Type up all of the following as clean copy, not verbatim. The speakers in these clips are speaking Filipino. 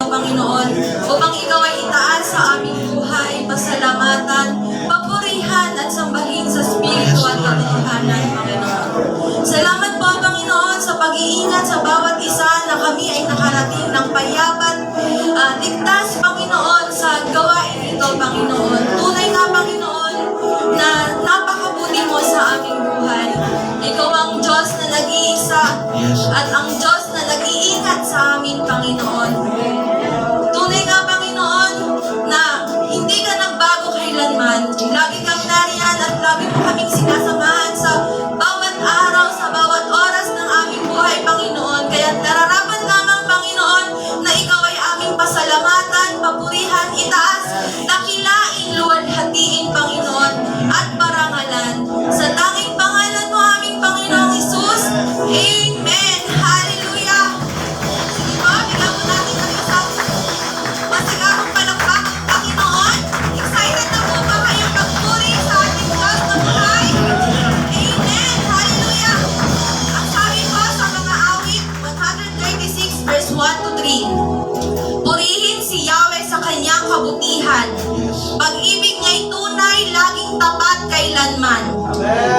Panginoon, upang ikaw ay itaas sa aming buhay, pasalamatan, papurihan at sambahin sa Espiritu at katotohanan, Panginoon. Salamat po, Panginoon, sa pag-iingat sa bawat isa na kami ay nakarating ng payapat, ligtas, Panginoon, sa gawain ito, Panginoon. Tunay nga, Panginoon, na napakabuti mo sa aming buhay. Ikaw ang Diyos na nag-iisa at ang Diyos na nag-iingat sa amin, Panginoon. Tunay nga, Panginoon, na hindi ka nagbago kailanman. Lagi kang nariyan at lagi mo kaming sinasamahan sa bawat araw, sa bawat oras ng aming buhay, Panginoon. Kaya nararapat lamang, Panginoon, na ikaw ay aming pasalamatan, papurihan, itaas, dakilain, luwalhatiin, Panginoon, at parangalan. Sa tanging pangalan mo, aming Panginoong Hesus. Amen. Hallelujah. Sige po, bigyan po natin ang isang masagamang palakpak, Panginoon. Excited na po ba kayong magpuri sa ating Diyos na buhay? Amen. Hallelujah. Ang sabi po sa mga awit, 136 verse 1 to 3. Purihin si Yahweh sa kanyang kabutihan. Pag-ibig niya'y tunay, laging tapat kailanman.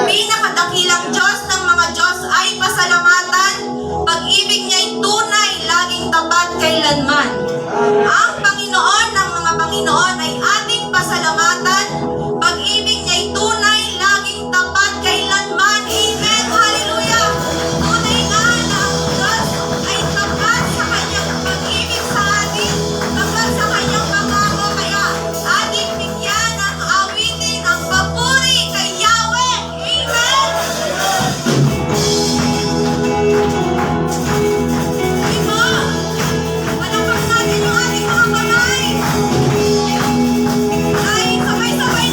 Pinakadakilang Diyos ng mga Diyos ay pasalamatan. Pag-ibig niya'y tunay, laging tapat kailanman. Ang Panginoon ng mga Panginoon ay ating pasalamatan. Pag-ibig niya'y tunay, laging tapat kailanman. Amen. Hallelujah. Tunay nga na ang Diyos ay tapat sa kanyang pag-ibig sa atin, tapat sa kanyang pangako. Kaya ating bigyan ng awitin ang papuri kay Yahweh. Amen. Diba? Palakpak natin yung ating mga kamay. Ay, sabay-sabay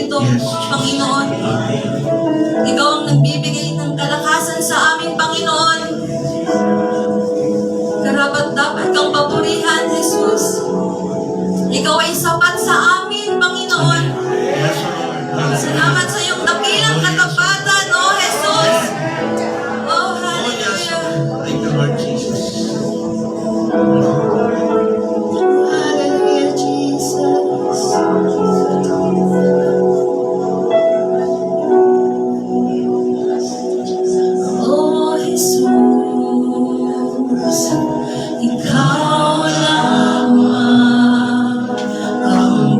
ito, Panginoon. Ikaw ang nagbibigay ng kalakasan sa amin, Panginoon. Karapat-dapat kang papurihan, Jesus. Ikaw ay sapat sa amin, Panginoon. Salamat sa iyong dakilang katapatan, O Jesus. Oh, hallelujah. Thank you, Lord Jesus. Hallelujah, Jesus. Oh, Jesus, ikaw lamang ang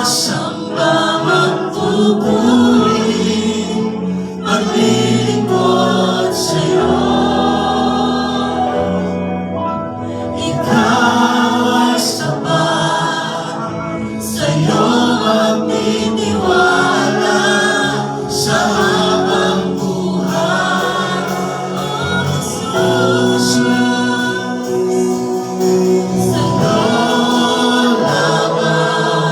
Sumasamba magpupuri, maglilingkod sa'yo. Ikaw ay sapat, sa'yo magtitiwala sa habang buhay. O Jesus, sa'yo lamang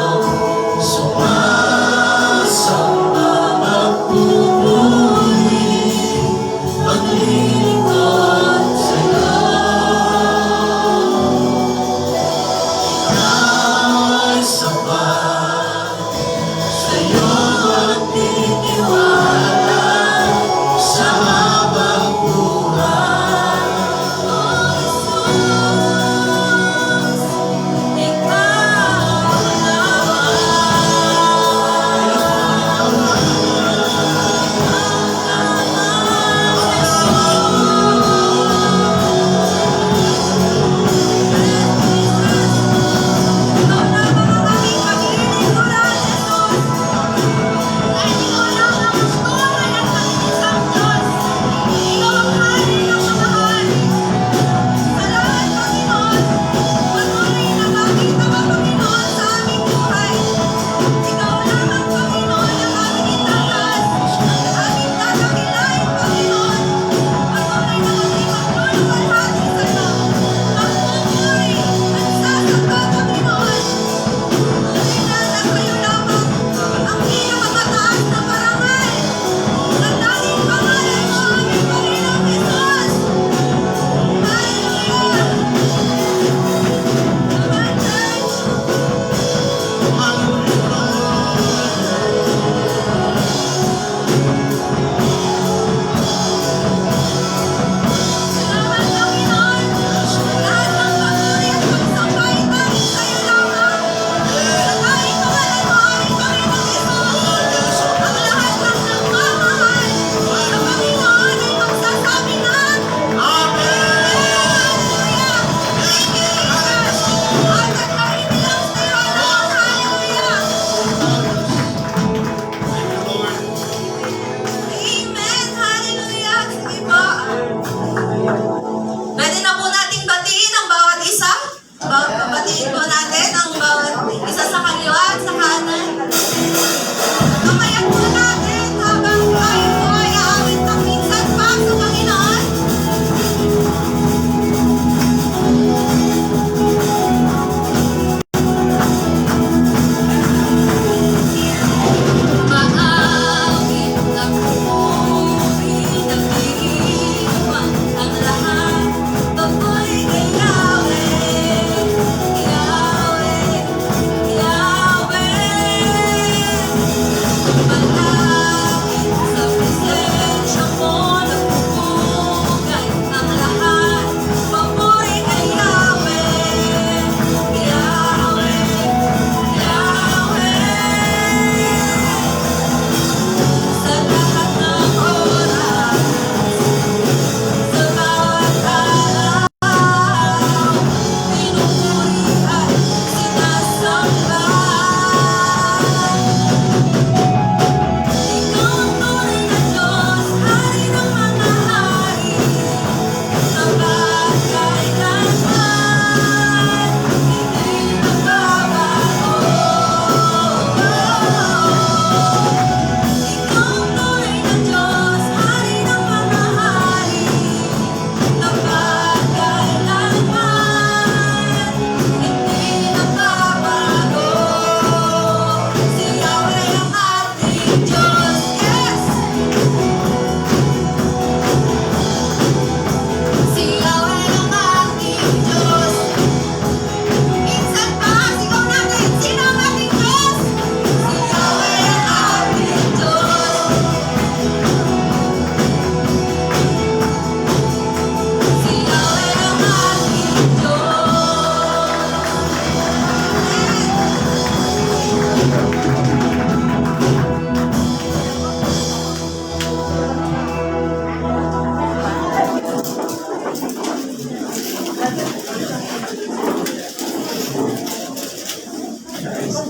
Amen.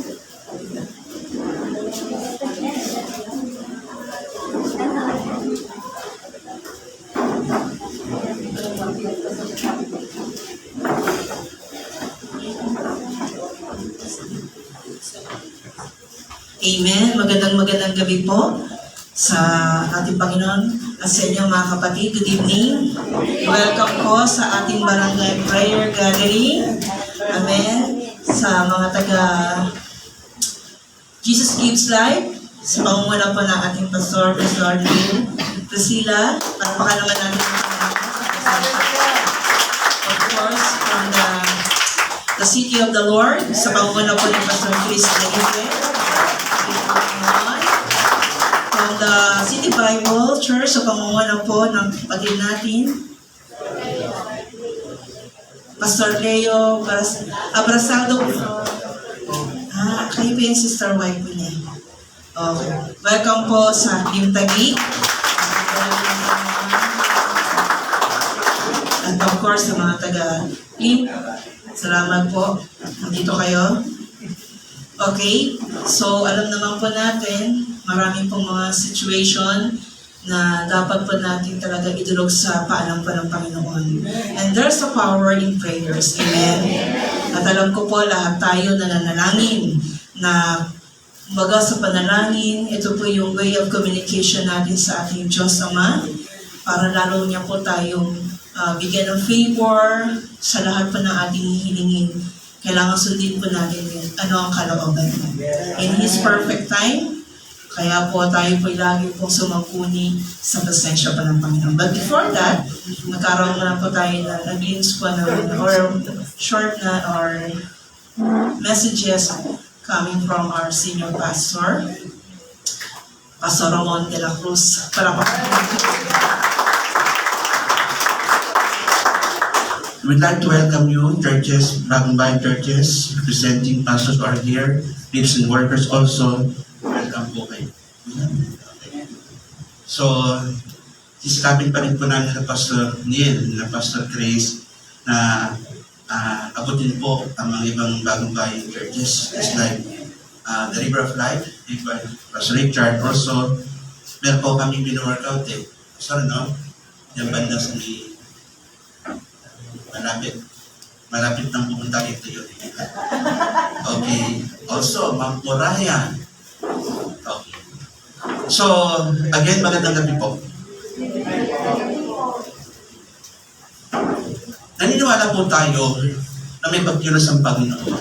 Magandang gabi po sa ating Panginoon at sa inyo mga kapatid. Good evening. Welcome po sa ating barangay prayer gathering. Amen. Sa mga taga Jesus Gives Life, sa pangunguna po ng ating pastor, Pastor Arlene Priscilla, palakpakan naman natin ang Panginoon. Of course, from the city of the Lord, sa pangunguna po ng Pastor Chris Benitez. From the City Bible Church, sa pangunguna po ng kapatid natin, Pastor Leo Abrasado. Kayo po yung sister wife niya. Okay. Welcome po sa Limtagi. At of course, sa mga taga-Lim, salamat po. Nandito kayo. Okay, so alam naman po natin, marami pong mga situation na dapat po natin talaga idulog sa paalam po ng Panginoon. And there's a power in prayers. Amen. At alam ko po lahat tayo na nanalangin na baga sa panalangin, ito po yung way of communication natin sa ating Diyos Ama para lalo niya po tayong bigyan ng favor sa lahat po ng ating hilingin. Kailangan sundin po natin ano ang kalooban niya. In His perfect time, kaya po tayo po lagi pong sumangkuni sa presensya po ng Panginoon. But before that, nagkaroon na po tayo na nag-glimpse po ng or short na or messages coming from our senior pastor, Pastor Ramon de la Cruz. Para po. We'd like to welcome you, churches, Bagong Bayan churches, representing pastors who are here, leaders and workers also. Welcome po kayo. So, sisikapin pa rin po namin na Pastor Neil, na Pastor Chris, na abutin po ang mga ibang Bagong Bayan churches, just like the River of Life, Pastor Richard. Also, meron po kami pinu-workout eh. Sorry, no? Yung banda sa may malapit nang pumunta dito yun. Okay. Also, Ma'am Moraya. Okay. So, again, magandang gabi po. Naniniwala po tayo na may pagkilos ang Panginoon.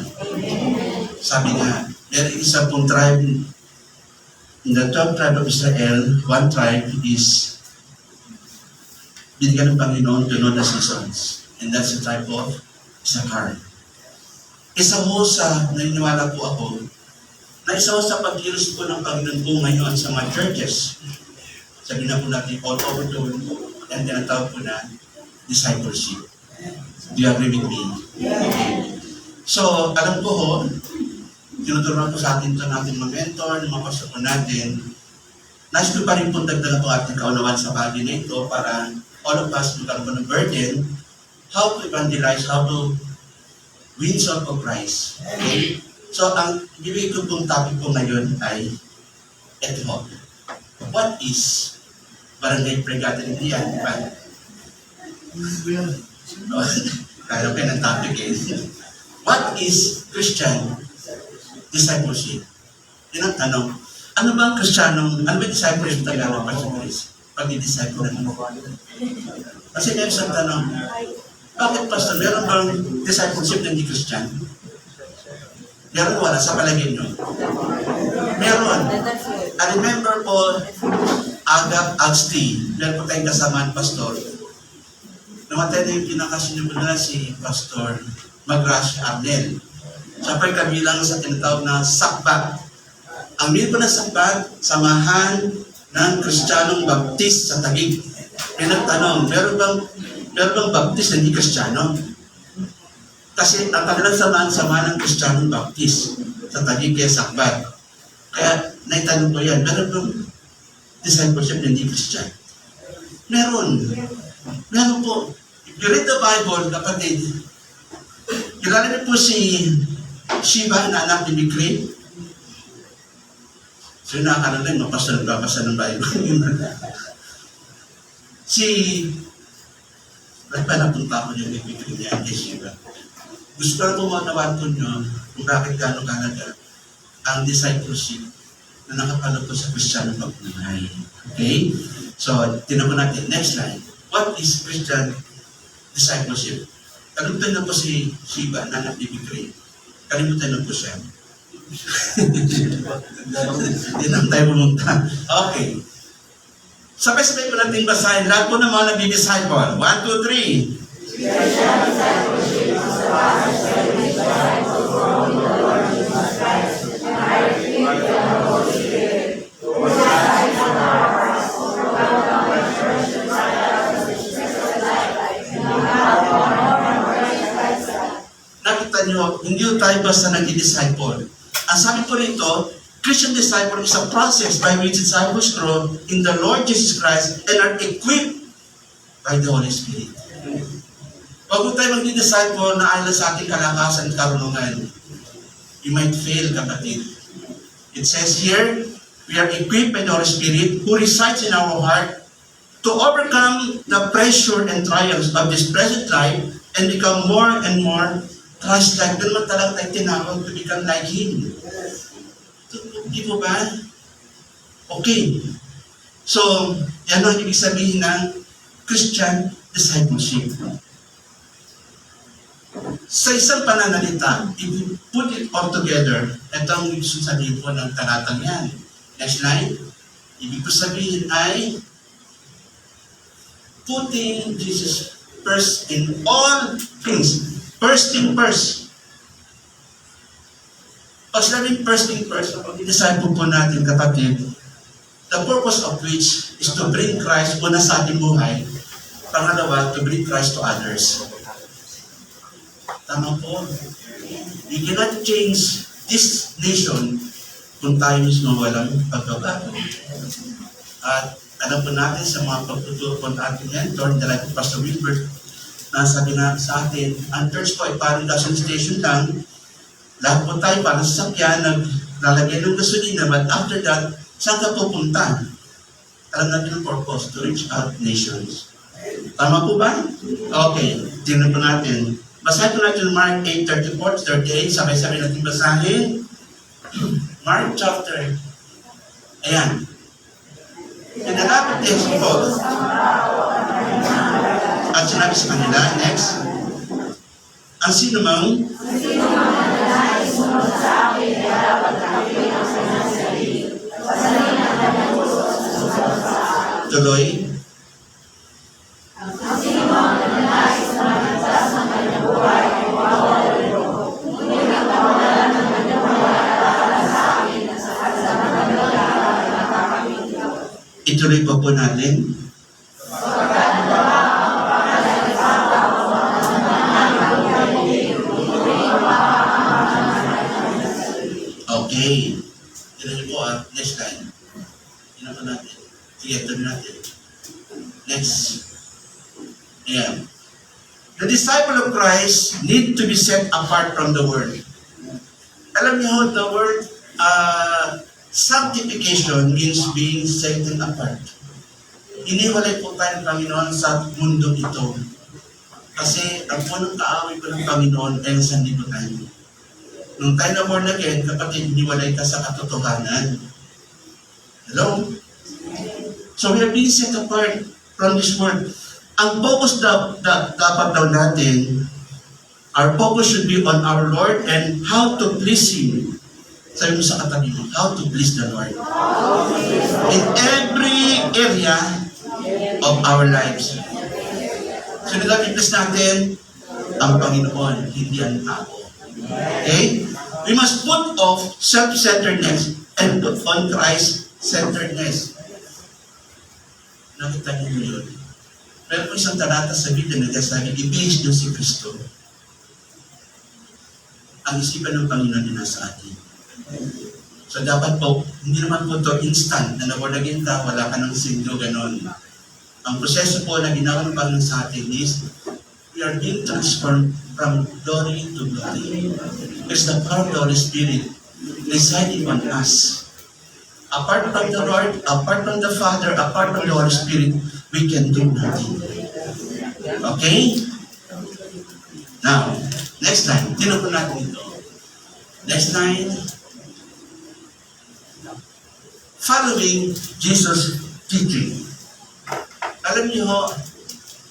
Sabi nga, there is a pong tribe in the 12th tribe of Israel, one tribe is binigyan ng Panginoon to know the seasons. And that's the tribe of Issachar. Isa ho sa, naniniwala po ako, na isa ho sa pagkilos po ng Panginoon po ngayon sa mga churches. Sabi na po natin all over the world po, and tinatawag po na discipleship. Do you agree with me? Okay. So, alam ko ho, tinuturuan po sa atin ito natin mga mentor, mga pastor po natin. Nais ko pa rin po dagdagan po ating kaunawaan sa bagay na ito para all of us magkaroon po ng burden how to evangelize, how to win souls for Christ. Okay? So, ang bibigay ko pong topic po ngayon ay ito ho. What is barangay prayer gathering diyan? Diba? Kaya pa ng topic eh. What is Christian discipleship? Yun ang tanong. Ano ba ang Kristyanong, ano ba yung discipleship talaga ng Pastor Chris? Pag-disciple na mo. Kasi meron sa tanong, bakit Pastor, meron bang discipleship na hindi Christian? Meron wala sa palagay nyo? Meron. I remember po, Agap Agsti, meron po tayong kasamaan Pastor. Namatay na yung pinakasinyo na si Pastor Magrash Arnel. Siya pa'y kabilang sa tinatawag na sakbat. Ang meaning po ng sakbat, samahan ng Kristiyanong Baptist sa Taguig. Pinagtanong, meron bang Baptist na hindi Kristiyano? Kasi ang kanilang samahan ng Kristiyanong Baptist sa Taguig kaya sakbat. Kaya naitanong ko yan, meron bang discipleship na hindi Kristiyan? Meron. Meron po. If you read the Bible, kapatid, kilala niyo po si Shiva na anak ni Mikri. So nakakala rin, magbabasa ng Bible. Ba't ba napunta ko yung Mikri niya kay Shiva? Gusto ko lang pumatawan ko nyo kung bakit gano'ng kalaga ang discipleship na nakapalot sa Kristiyano pagbuhay. Okay? So, tinan po natin. Next slide. What is Christian discipleship? Kalimutan na po si Shiva, nanak ni Mikri. Kalimutan na po siya. Hindi na tayo pumunta. Okay. Sabay-sabay po natin basahin. Lahat po ng mga nag-disciple. 1, 2, 3. Nakita nyo, hindi tayo basta nag-disciple. Ang sabi po rito, Christian disciple is a process by which disciples grow in the Lord Jesus Christ and are equipped by the Holy Spirit. Huwag po tayo mag-disciple na ayon sa ating kalakasan at karunungan. You might fail, kapatid. It says here, we are equipped by the Holy Spirit who resides in our heart to overcome the pressure and trials of this present life and become more and more Christ-like. Doon man talaga tayo tinawag to become like Him. Di po ba? Okay. So, yan ang ibig sabihin ng Christian discipleship. Sa isang pananalita, if you put it all together, ito ang ibig sabihin po ng talatang yan. Next slide. Ibig ko sabihin ay putting Jesus first in all things. First thing first. Pag sinabing first thing first, kapag i-disciple po natin, kapatid, the purpose of which is to bring Christ una sa ating buhay. Pangalawa, to bring Christ to others. Tama po. We cannot change this nation kung tayo mismo walang pagbabago. At alam po natin sa mga pagtuturo po natin mentor, the life of Pastor Wilbert, nasabi na sa atin, ang church po ay parang gasoline station lang. Lahat po tayo parang sasakyan, naglalagay ng gasolina, but after that, saan ka pupunta? Alam natin ang purpose, to reach out nations. Tama po ba? Okay, tingnan po natin. Basahin po natin Mark 8:34-38, sabay-sabay natin basahin. Mark chapter, ayan. Pinalapit ni Jesus at sinabi sa kanila, next, ang sino mang tuloy, ituloy pa po natin. Okay. Tignan niyo po next slide. Tignan po natin. Tignan natin. Next. Ayan. The disciple of Christ need to be set apart from the world. Alam niyo, the word sanctification means being set apart. Iniwalay po tayo ng Panginoon sa mundo ito. Kasi ang punong kaaway po ng Panginoon ay sa libutan. Nung tayo na born again, kapatid, iniwalay ka sa katotohanan. Hello? So we are being set apart from this world. Ang focus dapat daw natin, our focus should be on our Lord and how to please Him. Sabi mo sa katabi mo, how to please the Lord. In every area of our lives. So dapat i-please natin ang Panginoon, hindi ang tao. Okay? We must put off self-centeredness and put on Christ-centeredness. Nakita niyo yun. Meron po isang talata sa Biblia na nagsasabi, i-base nyo si Kristo. Ang isipan ng Panginoon din nasa atin. So dapat po, hindi naman po ito instant na naborn-again ka, wala ka ng sindo, ganon. Ang proseso po na ginawa ng Panginoon sa atin is, we are being transformed from glory to glory. It's the power of the Holy Spirit residing on us. Apart from the Lord, apart from the Father, apart from the Holy Spirit, we can do nothing. Okay? Now, next line. Tinan po natin ito. Next line. Following Jesus' teaching. Alam niyo,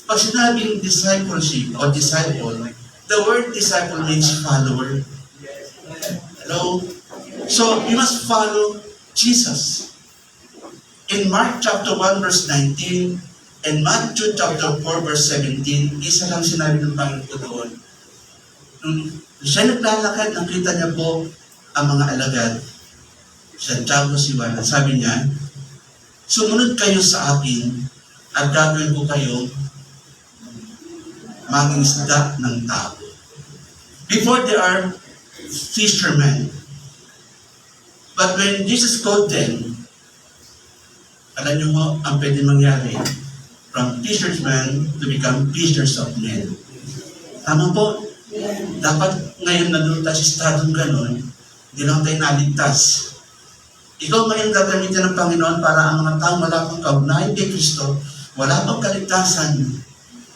pag sinabing discipleship o disciple, the word disciple means follower. Hello? So, you must follow Jesus. In Mark chapter 1 verse 19 and Matthew chapter 4 verse 17, isa lang sinabi ng Panginoon ko doon. Nung siya naglalakad, nakita niya po ang mga alagad. Santiago si Juan, sabi niya, sumunod kayo sa akin at gagawin ko kayo mangingisda ng tao. Before they are fishermen. But when Jesus called them, alam niyo mo, ang pwede mangyari, from fishermen to become fishers of men. Tama po? Dapat ngayon nandun tayo sa estadong ganun, hindi lang tayo naligtas. Ikaw ngayon gagamitin ng Panginoon para ang mga taong wala pang kaugnayan kay Kristo, wala pang kaligtasan,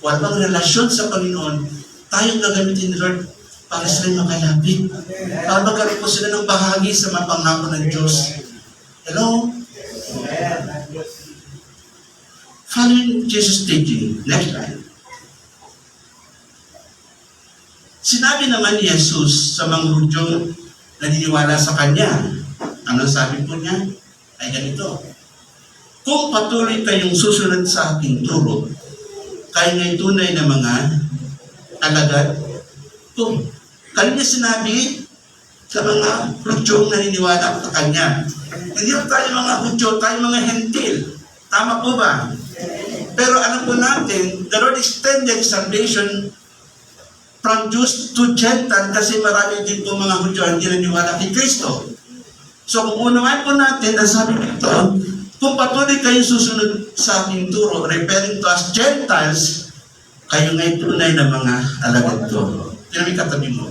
wala pang relasyon sa Panginoon, tayong gagamitin ni Lord para sila makalapit. Para magkaroon po sila ng bahagi sa mga pangako ng Diyos. Hello? Following Jesus' teaching. Next slide. Sinabi naman ni Jesus sa mga Hudyong naniniwala sa Kanya. Ano sabi po niya? Ay ganito. Kung patuloy kayong susunod sa aking turo, kayo nga'y tunay na mga alagad ko. Kanina sinabi sa mga Hudyong naniniwala sa Kanya. Hindi mo tayo mga Hudyo, tayo mga hentil. Tama po ba? Pero alam po natin, the Lord extended salvation from Jews to Gentile kasi marami din po mga Hudyo hindi naniniwala kay Kristo. So kung unawain po natin, ang sabi dito, kung patuloy kayo susunod sa aking turo, referring to as Gentiles, kayo nga'y tunay na mga alagad ko. Tinamig katabi mo.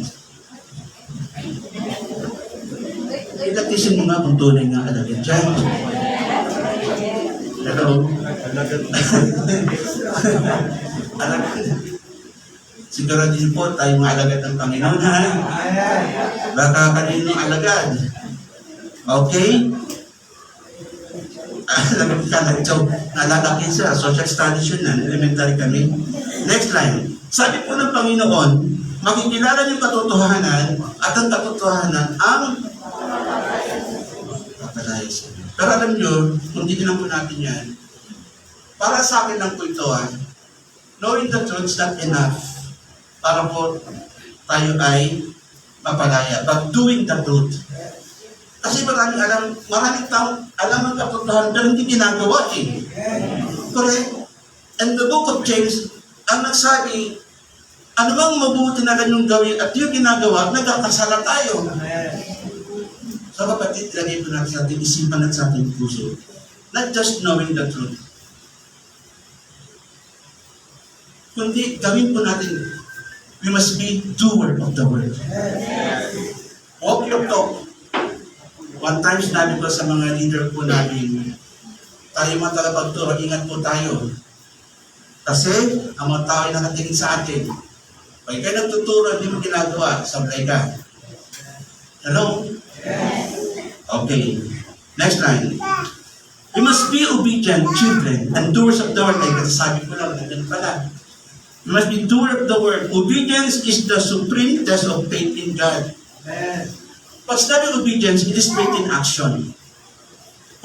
Ilatisin mo nga kung tunay nga alagad dyan. Hello? Alagad. Siguro din po tayo mga alagad ng Panginoon, ha? Baka kanino alagad. Okay? Alam ka na ito, nalalaki siya, social studies yun na, elementary kami. Next line. Sabi po ng Panginoon, makikilala yung katotohanan at ang katotohanan ang papalaya sa inyo. Pero alam nyo, kung titignan po natin yan, para sa akin lang po ito, knowing the truth is not enough para po tayo ay mapalaya. But doing the truth. Kasi maraming tao alam ang katotohanan pero hindi ginagawa eh. Correct? And the book of James, ang nagsabi, ano bang mabuti na ganyong gawin at yung ginagawa, nagkakasala tayo. So kapatid, lagay po natin sa ating isipan at sa ating puso. Not just knowing the truth. Kundi gawin po natin, we must be doer of the word. Walk your talk. One time sinabi ko sa mga leader po namin, tayo mga tagapagturo, ingat po tayo. Kasi ang mga tao ay nakatingin sa atin. Pag kayo nagtuturo, hindi mo ginagawa, sablay ka. Hello? Okay. Next line. You must be obedient children and doers of the word. Like sabi ko lang, ganun pala. You must be doer of the word. Obedience is the supreme test of faith in God. Pag sinabi obedience, it is faith in action.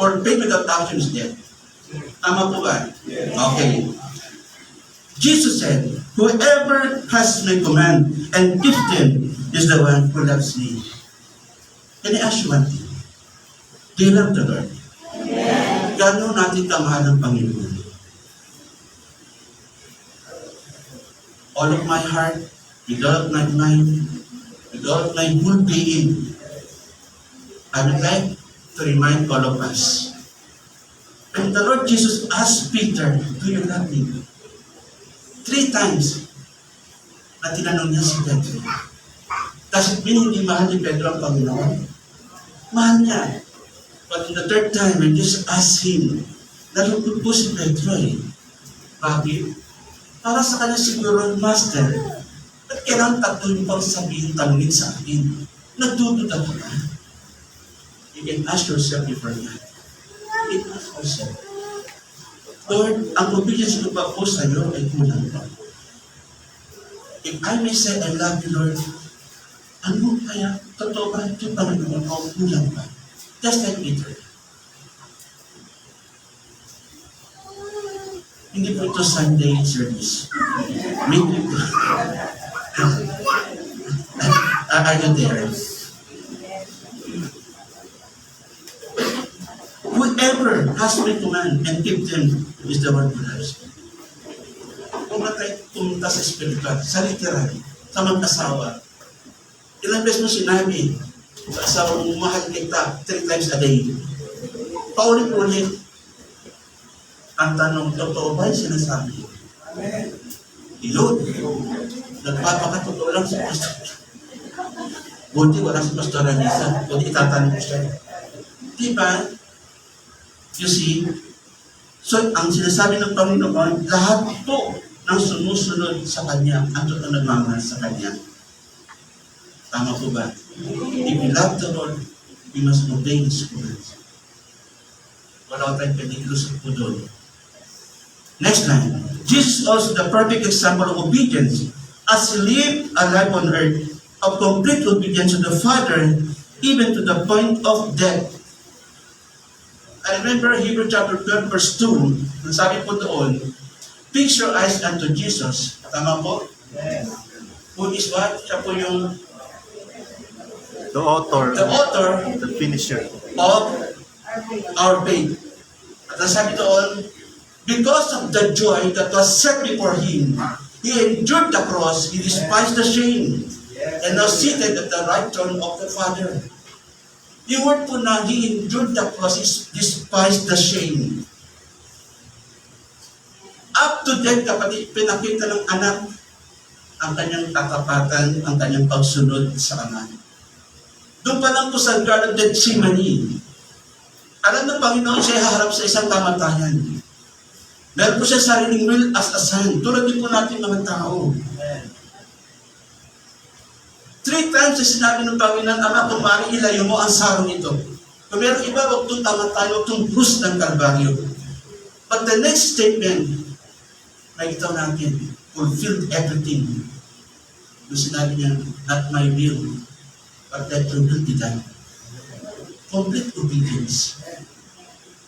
Or faith without action is dead. Tama po ba? Okay. Jesus said, whoever has my command and keeps them is the one who loves me. Can I ask you one thing? Do you love the Lord? Gano'n natin kamahal ng Panginoon? All of my heart, with all of my mind, with all of my whole being, I would like to remind all of us. When the Lord Jesus asked Peter, do you love me? 3 times. at tinanong niya si Pedro. Does it mean hindi mahal ni Pedro ang Panginoon? Mahal niya. But in the third time, when Jesus asked him, nalungkot po si Pedro eh. Bakit? Para sa kanya siguro, Master, at kailangan tatlo pang sabihin, tanungin sa akin. Nagdududa ka ba? You can ask yourself before God. You can ask yourself, Lord, ang obedience ko ba po sa iyo ay kulang pa? If I may say, I love you, Lord, ano kaya, totoo ba ito Panginoon o kulang pa? Just like Peter. Hindi po ito Sunday service. Maybe po. Are you there? Whoever has my command and keep them is the one who loves me. Kung ba tayo pumunta sa spiritual, sa literal, sa mag-asawa, ilang beses mo sinabi, sa asawa mong mahal kita 3 times a day. Paulit-ulit. Ang tanong, totoo ba yung sinasabi? Yun. Nagpapakatotoo lang sa pastor. Buti wala si Pastor Anissa. Buti itatanong ko siya. Diba? You see? So, ang sinasabi ng Panginoon, lahat po ng sumusunod sa Kanya, ang totoo nagmamahal sa Kanya. Tama po ba? If we love the Lord, we must obey His commands. Wala tayong pwede ilusot po doon. Next line. Jesus is also the perfect example of obedience as He lived a life on earth of complete obedience to the Father even to the point of death. I remember Hebrews chapter 12 verse 2, nasabi po doon, fix your eyes unto Jesus. Tama po? Yes. Who is what? Siya po yung The author, the the finisher. of our faith. At nasabi doon, because of the joy that was set before Him, He endured the cross, He despised the shame, and now seated at the right throne of the Father. Yung word po na He endured the cross, He despised the shame. Up to death, kapatid, pinakita ng anak ang kanyang tatapatan, ang kanyang pagsunod sa Ama. Doon pa lang po sa Garden of Gethsemane, alam ng Panginoon siya haharap sa isang kamatayan. Meron po siya sariling will as a son. Tulad din po natin mga tao. 3 times na sinabi ng Panginoon, Ama, kung maaari ilayo mo ang sarong ito. Kung meron iba, huwag itong tamatay, huwag itong krus ng Kalbaryo. But the next statement, nakita natin, fulfilled everything. Yung sinabi niya, not my will, but that your will be done. Complete obedience.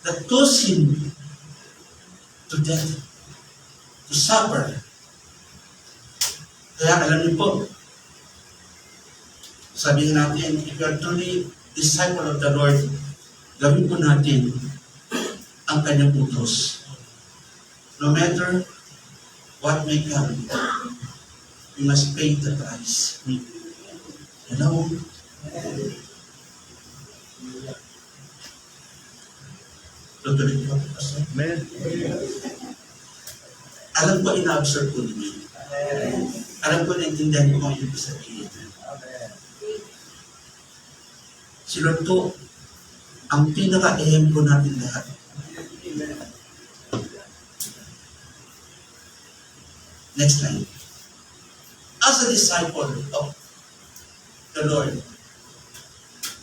That caused Him to death, to suffer. Kaya alam niyo po, sabihin natin, if you are truly disciple of the Lord, gawin po natin ang kanyang utos. No matter what may come, we must pay the price. Hello? Tutuloy ko, Pastor. Amen. Alam ko, ina-observe ko ninyo. Alam ko, naintindihan ko ang ibig sabihin. Si Lord to, ang pinaka-ehemplo natin lahat. Next line. As a disciple of the Lord,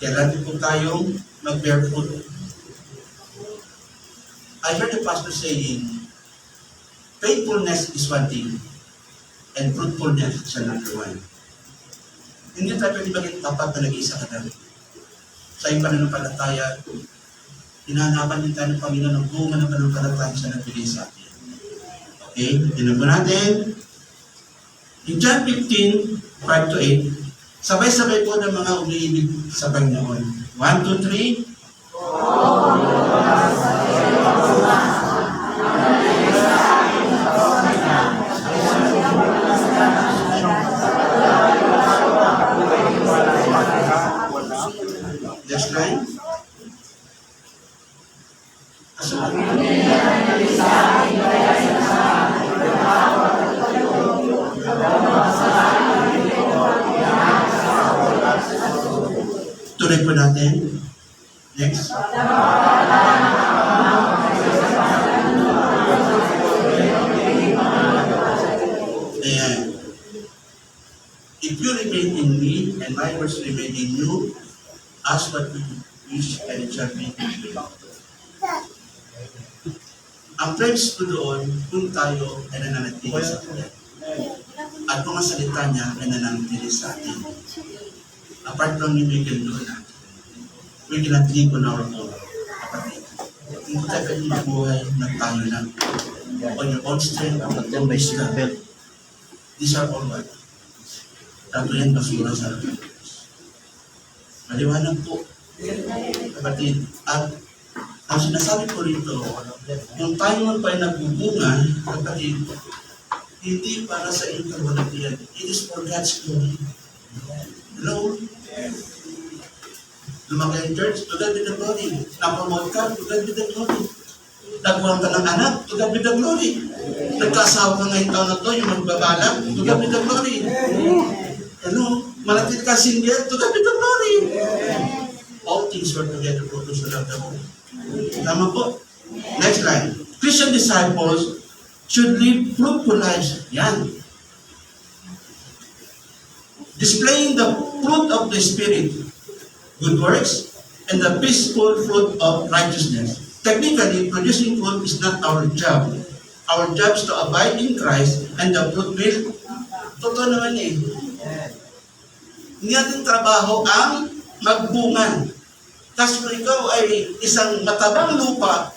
kailangan po tayong mag-bear fruit. I heard the pastor saying, faithfulness is one thing, and fruitfulness is another one. Hindi tayo pwede maging tapat na nag-iisa ka na. Sa iyong pananampalataya, hinahanapan din tayo ng Panginoon ng bunga ng pananampalataya sa nagbigay sa atin. Okay? Tinan po natin. In John 15, 5-8, sabay-sabay po ng mga umiibig sa Panginoon. 1, 2, 3. Next line. Kasunod. Tuloy po natin. Next. Ayan. If you remain in me and my words remain in you, ask what you wish and it shall be given. Ang friends ko doon, kung tayo ay nananatili sa Kanya. At kung ang salita niya ay nananatili sa atin. Apart from you, we can do that. We cannot live on our own. Kapatid, hindi tayo pwedeng mabuhay na tayo lang. On your own strength, on your own wisdom. These are all what? Tato yan basura sa atin. Maliwanag po. Kapatid, at ang sinasabi ko rito, yung tayo man pa ay nagbubunga, kapatid, hindi para sa iyong kaluwalhatian. It is for God's glory. Hello? Lumaki ang church, to God be the glory. Napromote ka, to God be the glory. Nagkuhan ka ng anak, to God be the glory. Nagkasawa ka ngayong taon na to, yung magbabalak, to God be the glory. Hello? Malapit ka single, to God be the glory. All things work together for those who love the Lord. Tama po. Next line. Christian disciples should live fruitful lives. Yan. Displaying the fruit of the Spirit, good works, and the peaceful fruit of righteousness. Technically, producing fruit is not our job. Our job is to abide in Christ, and the fruit will, totoo naman eh. Hindi natin trabaho ang magbunga. Tapos kung ikaw ay isang matabang lupa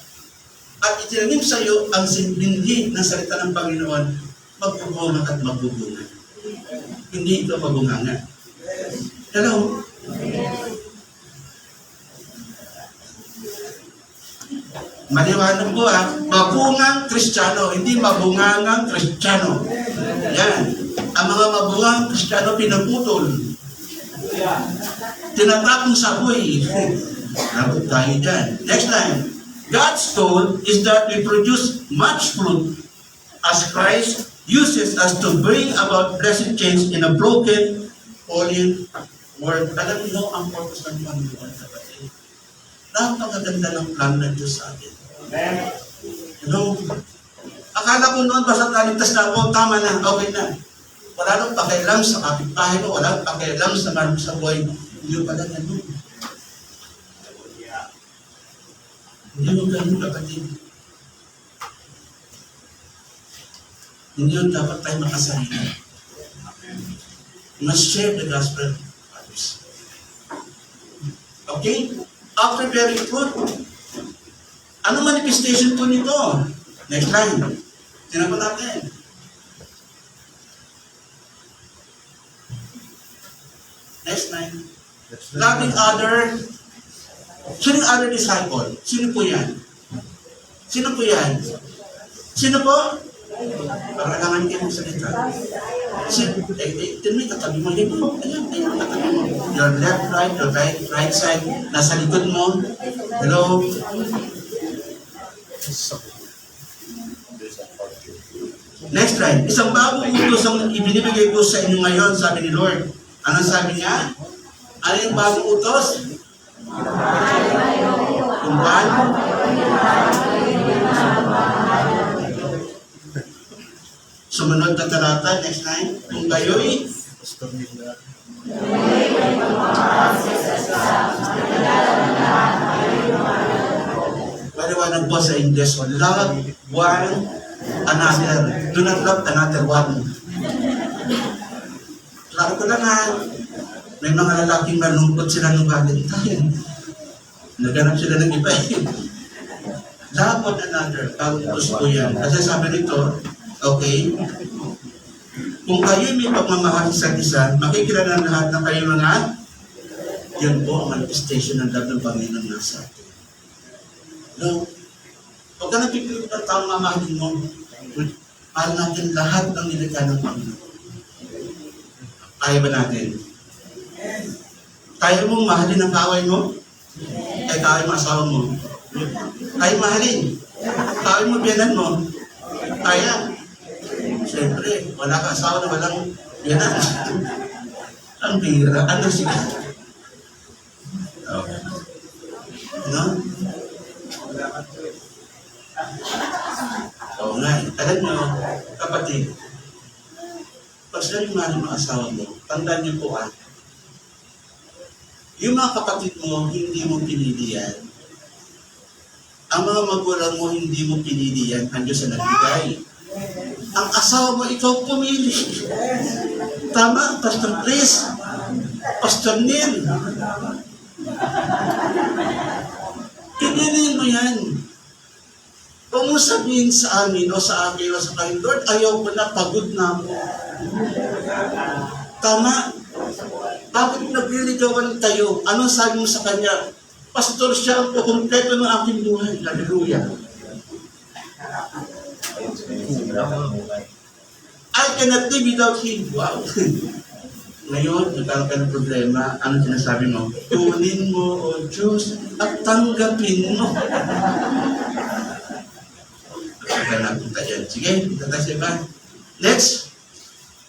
at itinanim sa iyo ang sinbindi ng salita ng Panginoon, magbubunga at magbubunga. Hindi ito mabunganga. Hello? Maliwanag po mabungang Kristiyano, hindi mabungangang Kristiyano. Yan. Ang mga mabungang Kristiyano pinaputol. Tinatapong sa buhay. Nabot tayo dyan. Next line. God's goal is that we produce much fruit as Christ uses us to bring about blessed change in a broken, fallen world. Alam niyo ang purpose ng Panginoon, kapatid. Napakaganda ng plan ng Diyos sa atin. You know, akala ko noon basta naligtas na ako, tama na, okay na. Wala nang pakialam sa kapitbahay mo, wala nang pakialam sa marami sa buhay. Hindi pala ganun. Hindi mo ganun, kapatid. Hindi yun dapat tayo makasarili. You must share the gospel with others. Okay? After bearing fruit, anong manifestation po nito? Next line. Tingnan po natin. Next line. Loving other. Sino yung other disciple? Sino po yan? Sino po yan? Sino po? Para kailangan kayo magsalita. Tinmi, katabi mo. Ayan, katabi mo. Your left, right, your right side. Nasa likod mo. Hello? Next line. Isang bagong utos ang ibinibigay ko sa inyo ngayon, sabi ni Lord. Anong sabi niya? Ano yung bagong utos? Kung paano? Sumunod na talata, next line. Kung kayo'y paliwanag po sa English. Love one another. Do not love another one. Klaro ko lang may mga lalaking malungkot sila ng Valentine. Naganap sila ng iba eh. Love one another. Tapos po yan. Kasi sabi nito, okay, kung kayo may pagmamahal sa isa, makikilala ng lahat na kayo mga, yan po ang manifestation ng love ng Panginoon nasa atin. No? Huwag ka napipilit ng taong mamahalin mo. Mahal natin lahat ng nilikha ng Panginoon. Kaya ba natin? Kaya mong mahalin ang kaaway mo? Kaya kaya mo asawa mo? Kaya mahalin? Kaya mo biyanan mo? Kaya? Siyempre, wala ka asawa na walang biyanan. Ang bira. Ano siya? No? Oo nga eh. Alam nyo, kapatid, pag sila yung mahal ng asawa mo, tandaan niyo po yung mga kapatid mo, hindi mo pinili yan. Ang mga magulang mo, hindi mo pinili yan. Ang Diyos ang nagbigay. Ang asawa mo, ikaw pumili. Tama, Pastor Chris, Pastor Neil. Piniliin mo yan. Huwag mo sabihin sa amin o sa akin o sa kayo, Lord, ayaw ko na, pagod na ako. Tama. Bakit nagliligawan tayo? Anong sabi mo sa kanya? Pastor, siya ang kukumpleto ng aking buhay. Hallelujah. I cannot live without him. Wow. Ngayon, nagkaroon ka ng problema, ano sinasabi mo? Tunin mo, O Diyos, at tanggapin mo. Napunta yan. Sige, tatas ba? Next.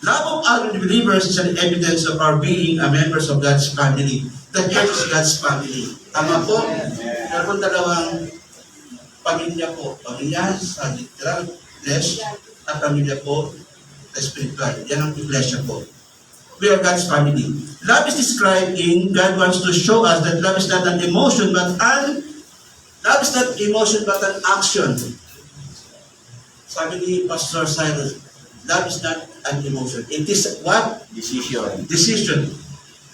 Love of other believers is an evidence of our being a members of God's family. The church is God's family. Tama po? Meron dalawang pamilya po. Pamilya sa literal flesh at pamilya po sa spiritual. Yan ang iglesia po. We are God's family. Love is described in God wants to show us that love is not an emotion but an action. Sabi ni Pastor Cyrus, love is not an emotion. It is what? Decision. Decision.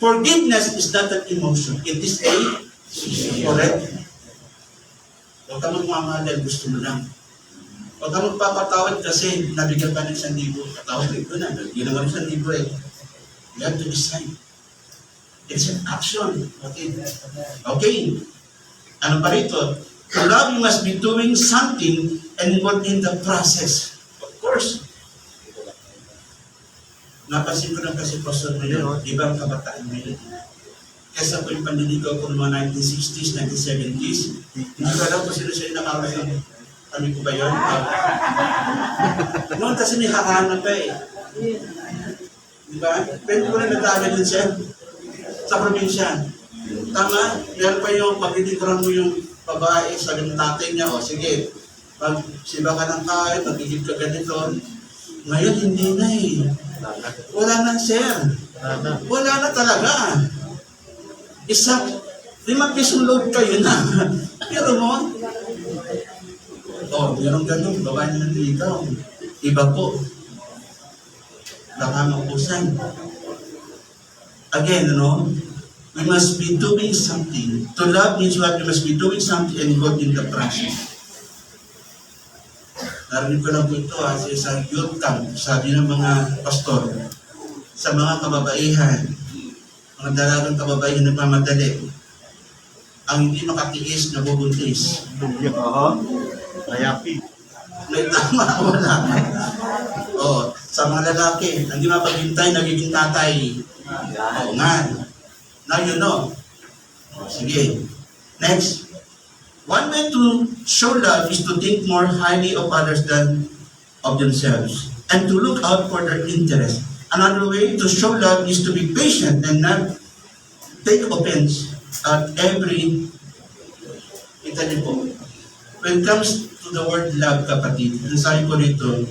Forgiveness is not an emotion. It is a decision. Correct? Huwag ka magmamahal dahil gusto mo lang. Huwag ka magpapatawad kasi nabigyan ka ng 1,000. Patawad ito na. Ginawa ng 1,000 eh. You have to decide. It's an action. Okay. Ano pa rito? To love, you must be doing something and involved in the process. Of course. Napansin ko lang kasi Pastor Milo, ibang kabataan ngayon. Kesa po yung panliligaw ko ng mga 1960s, 1970s, hindi ko alam kung sino siya yung nakakasin. Kami ko ba yun? Noon kasi may hahanap pa eh. Di ba? Pwede ko na nadala din siya sa probinsya. Tama? Meron pa yung paglilikuran mo yung babae, sabi ng tatay niya, o sige, pag siba ka ng kain, magigib ka ganito. Ngayon, hindi na eh. Wala na, sir. Wala na talaga. Isang, 5 pisong load kayo na. Pero mo, meron ganun, babae na nandito. Iba po. Baka maubusan. Again, we must be doing something. To love means what? We must be doing something and God in the process. Narinig ko lang po ito sa isang youth camp, sabi ng mga pastor, sa mga kababaihan, mga dalagang kababaihan na nagmamadali, ang hindi makatiis na bubuntis. Nayapi. May tama, wala. Sa mga lalaki, ang hindi mapaghintay, nagiging tatay. Oo nga. Now you know. Sige. Next. One way to show love is to think more highly of others than of themselves and to look out for their interest. Another way to show love is to be patient and not take offense at every Italy po. When it comes to the word love, kapatid, nasabi ko rito,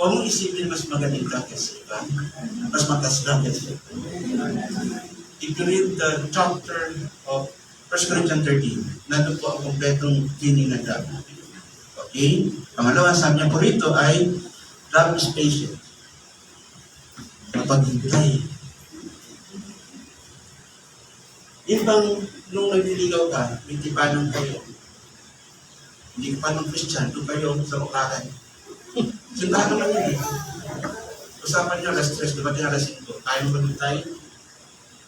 huwag mong isipin mas magaling ka kasi iba, mas matas ka kasi. If you read the chapter of 1 Corinthians 13, nandun po ang kompletong meaning ng love. Okay? Pangalawa, sabi niya po rito ay, love is patient. Mapaghintay. Yung bang, nung nagliligaw ka, may tipanan kayo. Hindi ka pa ng Christian, doon kayo sa Bukaran. Sundahan naman yun eh. Usapan niyo, alas 3, dumating alas 5. Tayo mo ba tayo?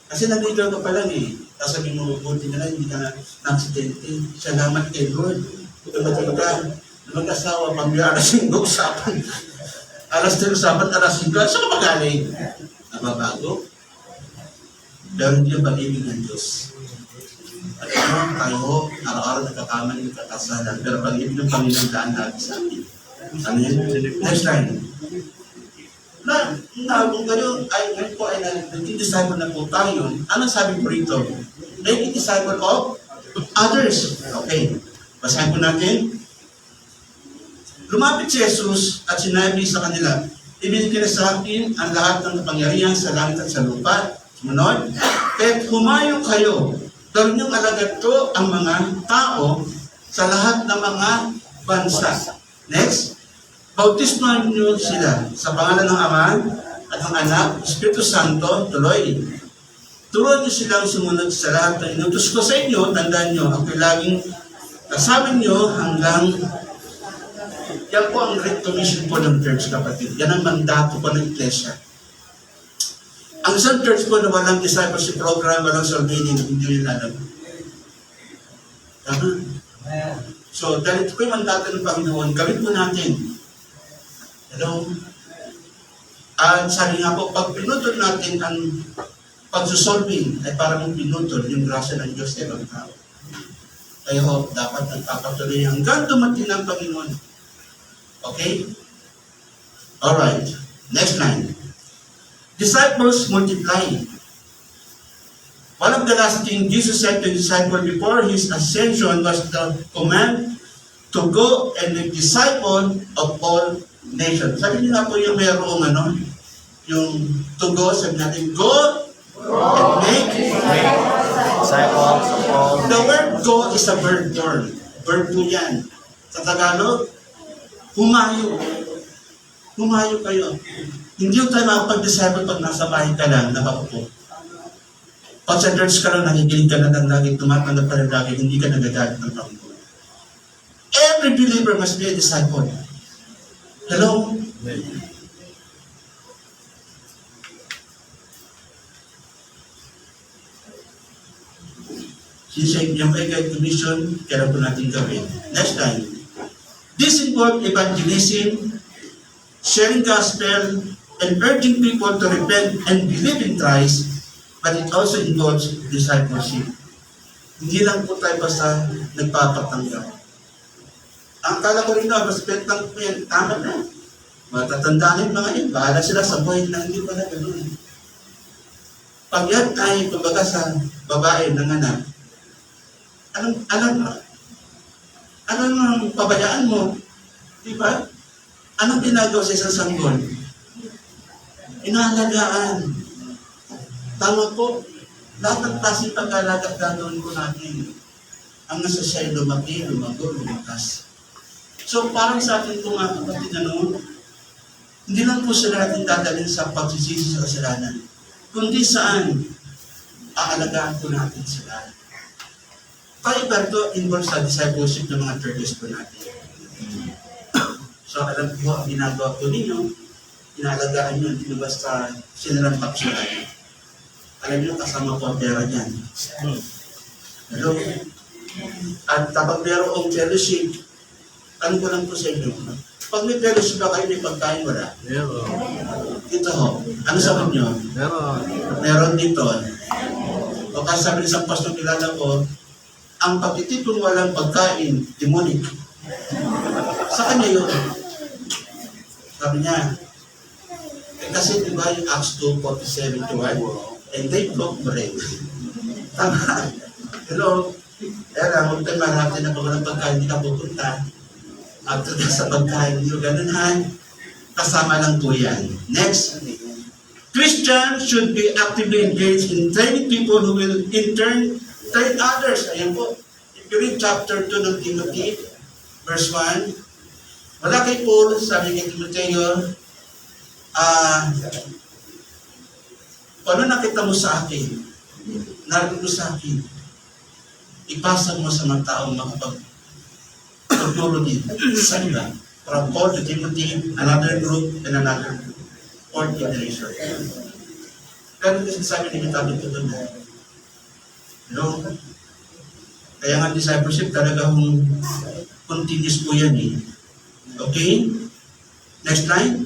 Kasi nandito ka pa lang eh. Tapos sabi mo, buti na lang, hindi ka na-aksidente. Salamat kay Lord. Dumating ka, mag-asawa, pag-alas 5, usapan. Alas 3, usapan, alas 5. Saan ka magaling? Nababago. Pero hindi ang pag-ibig ng Diyos. At tayo, araw-araw nagkakamali ng kakasalan. Pero pag-ibig ng Panginoon daan natin sa amin. Ano yun? Next line. Kung kayo, ngayon po ay naging disciple na po tayo, anong sabi po rito? Naging disciple of others. Okay, basahin po natin. Lumapit si Jesus at sinabi sa kanila, ibinigay na sa akin ang lahat ng kapangyarihan sa langit at sa lupa. Sumunod, kaya't humayo kayo, gawin niyong alagad ko ang mga tao sa lahat ng mga bansa. Next, bautismuhan niyo sila sa pangalan ng Ama at ng Anak, Espiritu Santo, tuloy. Turuan niyo silang sumunod sa lahat ng inutos ko sa inyo. Tandaan niyo, ako laging kasama niyo hanggang yan po ang Great Commission po ng church, kapatid. Yan ang mandato po ng iglesia. Ang isang church po na walang discipleship program, walang salvation, hindi nyo alam. Tama? So, dahil ito po yung mandato ng Panginoon, gawin po natin. Hello? At sabi nga po, pag pinutol natin ang pagsusolving, ay parang pinutol yung grasya ng Diyos sa ibang tao. Kaya ho, dapat nagpapatuloy hanggang dumating ng Panginoon. Okay? Alright. Next line. Disciples multiply. One of the last things Jesus said to the disciples before his ascension was the command to go and make disciples of all nations. Sabi niyo na po yung mayroong yung to go, sabi natin, go and make Disciples of all. The word go is a verb form. Verb po yan. Sa Tagalog, humayo. Humayo kayo. Hindi yung tayo makapag-disciple pag nasa bahay ka lang, nakaupo. Pag sa church ka lang, nakikinig ka na ng lagi, tumatanggap ka ng lagi, hindi ka nagagalit ng Panginoon. Every believer must be a disciple. Hello? Since yung Great Commission, kailan po natin gawin. Next time. This involves evangelism, sharing gospel, and urging people to repent and believe in Christ, but it also involves discipleship. Hindi lang po tayo basta nagpapatanggap. Ang akala ko rin na, mas petang po yan, tama na. Matatandaan yung mga yun, bahala sila sa buhay na hindi pala ganoon. Pag yan ay kumbaga sa babae ng anak, alam ang pabayaan mo, di ba? Anong ginagawa sa isang sanggol? Inaalagaan. Tama po, lahat ng klaseng pag-alaga gagawin ko natin. Ang nasa siya ay lumaki, lumago, lumakas. So parang sa atin po mga kapatid hindi lang po sila natin dadalhin sa pagsisisi sa kasalanan, kundi saan aalagaan po natin sila. Paiba ito involves sa discipleship ng mga churches po natin. So alam po, ang ginagawa po ninyo, inaalagaan nyo, hindi basta sinarampak sila. Alam nyo, kasama po ang pera dyan. Hello? At kapag mayroong fellowship, ano ko lang po sa inyo? Pag may fellowship ba kayo, may pagkain wala? Dito ho. Ano sabi nyo? Meron dito. O kasi sabi ng isang pastor kilala ko, ang pagtitipon walang pagkain, demonic. Sa kanya yun. Sabi niya, kasi di ba yung Acts 2:47 to 1, and they broke bread. Tama. Hello? Kaya lang, huwag tayo marami na pag walang pagkain, hindi ka pupunta. After that sa pagkain, hindi ganun ha. Kasama lang po yan. Next. Christians should be actively engaged in training people who will in turn train others. Ayan po. If you read chapter 2 ng Timothy, verse 1, wala kay Paul, sabi kay Timoteo, ano nakita mo sa akin? Narinig mo sa akin. Ipasa mo sa mga taong makapagtuturo din. Saan ba? From Paul to Timothy, another group, and another group. Fourth generation. Pero kasi sabi ni Mitabi ko doon. No? Kaya nga discipleship talagang continuous po yan eh. Okay? Next line.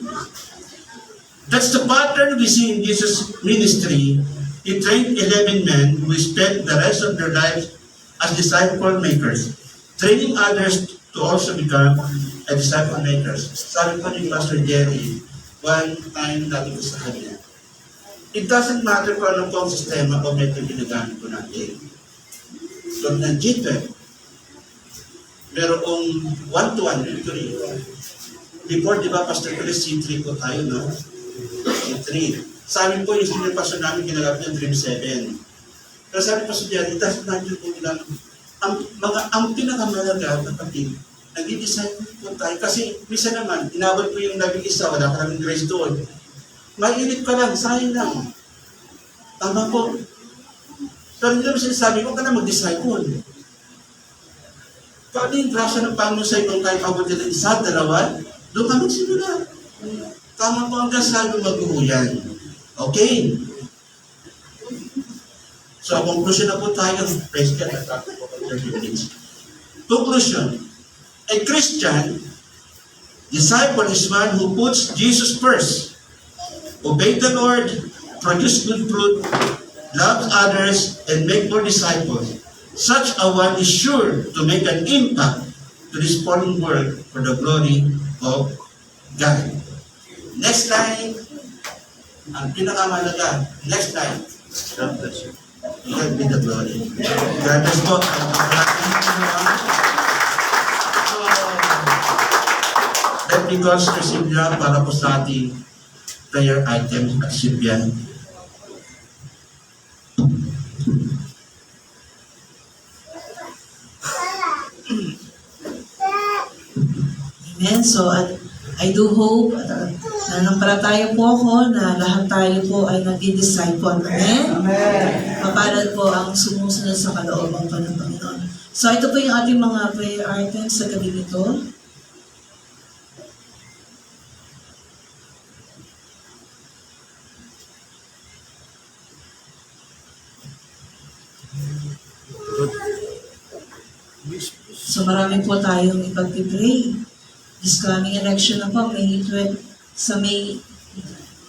That's the pattern we see in Jesus' ministry. He trained 11 men who spent the rest of their lives as disciple makers, training others to also become a disciple makers. Sabi po ni Pastor Jerry, one time natin ko sa kanya, it doesn't matter kung anong pong sistema o method ginagamit po natin. Tulad ng G12, merong one-to-one victory. Before, di ba, Pastor Chris, C3 po tayo, no? C3. Sabi po, yung senior pastor namin, ginagamit yung Dream 7. Pero sabi pa sa diyan, it natin po lang, ang pinakamalaga, kapatid, nag-i-design po tayo. Kasi, misa naman, inabot po yung labing isa, wala ka naming grace doon. Mainit pa lang, sayang lang. Tama po. Pero hindi naman sinasabi, huwag ka na mag-disciple. Paano yung grasya ng Panginoon sa ibang kahit abot nila isa, dalawa, doon ka magsimula. Tama po hanggang sabi mag-uuyan. Okay? So, ang conclusion na po tayo, praise God, natapos po ng 30 minutes. Conclusion, a Christian disciple is one who puts Jesus first, obey the Lord, produce good fruit, love others, and make more disciples. Such a one is sure to make an impact to this fallen world for the glory of God. Next line, ang pinakamalaga, next line. God bless you. God be the glory. God bless po. Let me consider Sylvia para po sa ating prayer items at Sylvia. Amen. So, I do hope, nanampalataya po ako na lahat tayo po ay nag-disciple. Amen? Mapalad po ang sumusunod sa kalooban po ng Panginoon. So, ito po yung ating mga prayer items sa gabi nito. So, marami po tayong ipag-pray. This coming election na po, May 12, sa May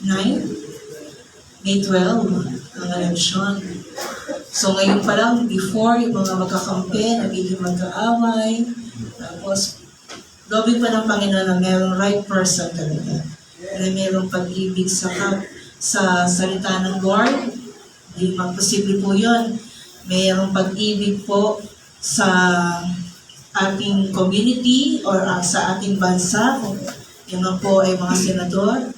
9, May 12, ang election. So ngayon pa lang, before yung mga magkakampi, nagiging magkaaway, tapos gawin pa ng Panginoon na mayroong right person talaga. Na mayroong pag-ibig sa salita ng Lord. Hindi magposible po yun. Mayroong pag-ibig po sa ating community or sa ating bansa, kung yun man po ay mga senador.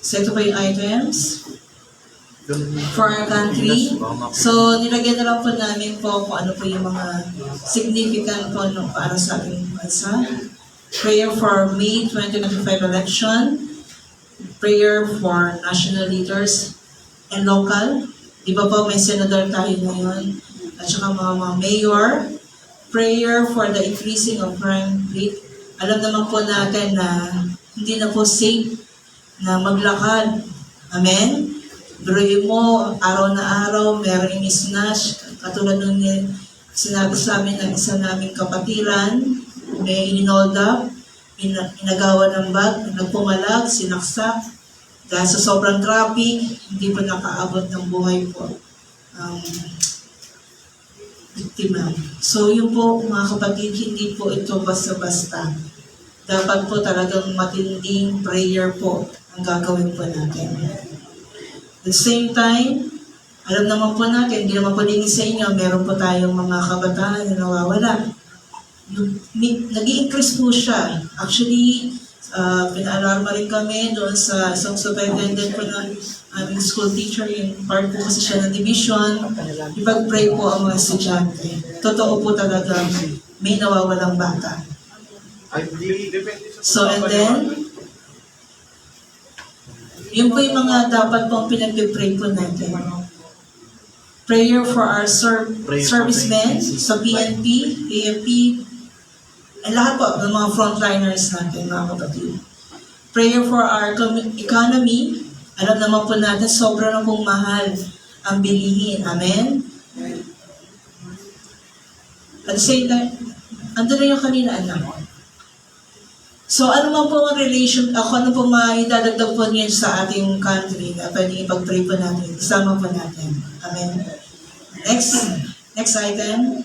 So ito pa yung items for our country. So nilagyan na lang po namin po kung ano po yung mga significant po para sa ating bansa. Prayer for May 2025 election. Prayer for national leaders and local. Di ba po may senador tayo ngayon at saka mga mayor. Prayer for the increasing of crime rate. Alam naman po natin na hindi na po safe na maglakad. Amen? Biruin mo, araw na araw, meron yung snatch. Katulad nung sinabi sa amin ng isa naming kapatiran, may inold up, inagawa ng bag, nagpumalag, sinaksak. Dahil sa sobrang traffic, hindi pa nakaabot ng buhay po ang biktima. So yun po mga kapatid, hindi po ito basta-basta. Dapat po talagang matinding prayer po ang gagawin po natin. At the same time, alam naman po natin, hindi naman po din sa inyo, meron po tayong mga kabataan na nawawala. Nag-i-increase po siya. Actually, pina-alarma rin kami doon sa isang superintendent po ng aming school teacher, yung part po kasi siya ng division, ipag-pray po ang mga estudyante. Totoo po talaga, may nawawalang bata. So, and then, yun po yung mga dapat pong pinag-pray po natin. Prayer for our servicemen sa PNP, AFP, and lahat po ng mga frontliners natin, mga kapatid. Prayer for our economy. Alam naman po natin, sobra na pong mahal ang bilihin. Amen? At the same time, andun na yung kanina anak. So, ano man po ang relation, ano po maidadagdag po niya sa ating country na pwedeng ipag-pray po natin, isama po natin. Amen? Next item.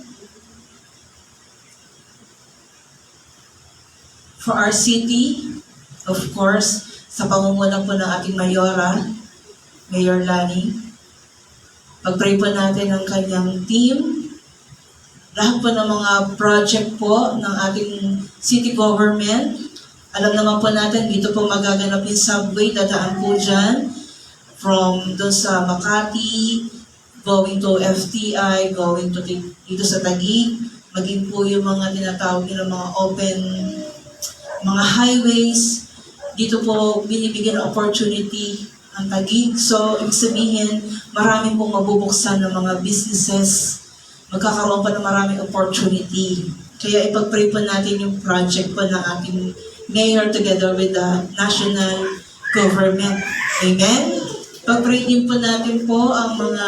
For our city, of course, sa pangunguna po ng ating Mayora, Mayor Lani. Pag-pray po natin ang kanyang team, lahat po ng mga project po ng ating city government. Alam naman po natin, dito po magaganap yung subway, dadaan po dyan, from doon sa Makati, going to FTI, going to dito sa Taguig, maging po yung mga tinatawag nila mga open, mga highways, dito po binibigyan ng opportunity ang Taguig. So, ibig sabihin, marami pong mabubuksan ng mga businesses, magkakaroon pa ng maraming opportunity. Kaya ipag-pray po natin yung project po ng ating mayor together with the national government. Amen? Pag-pray din po natin po ang mga,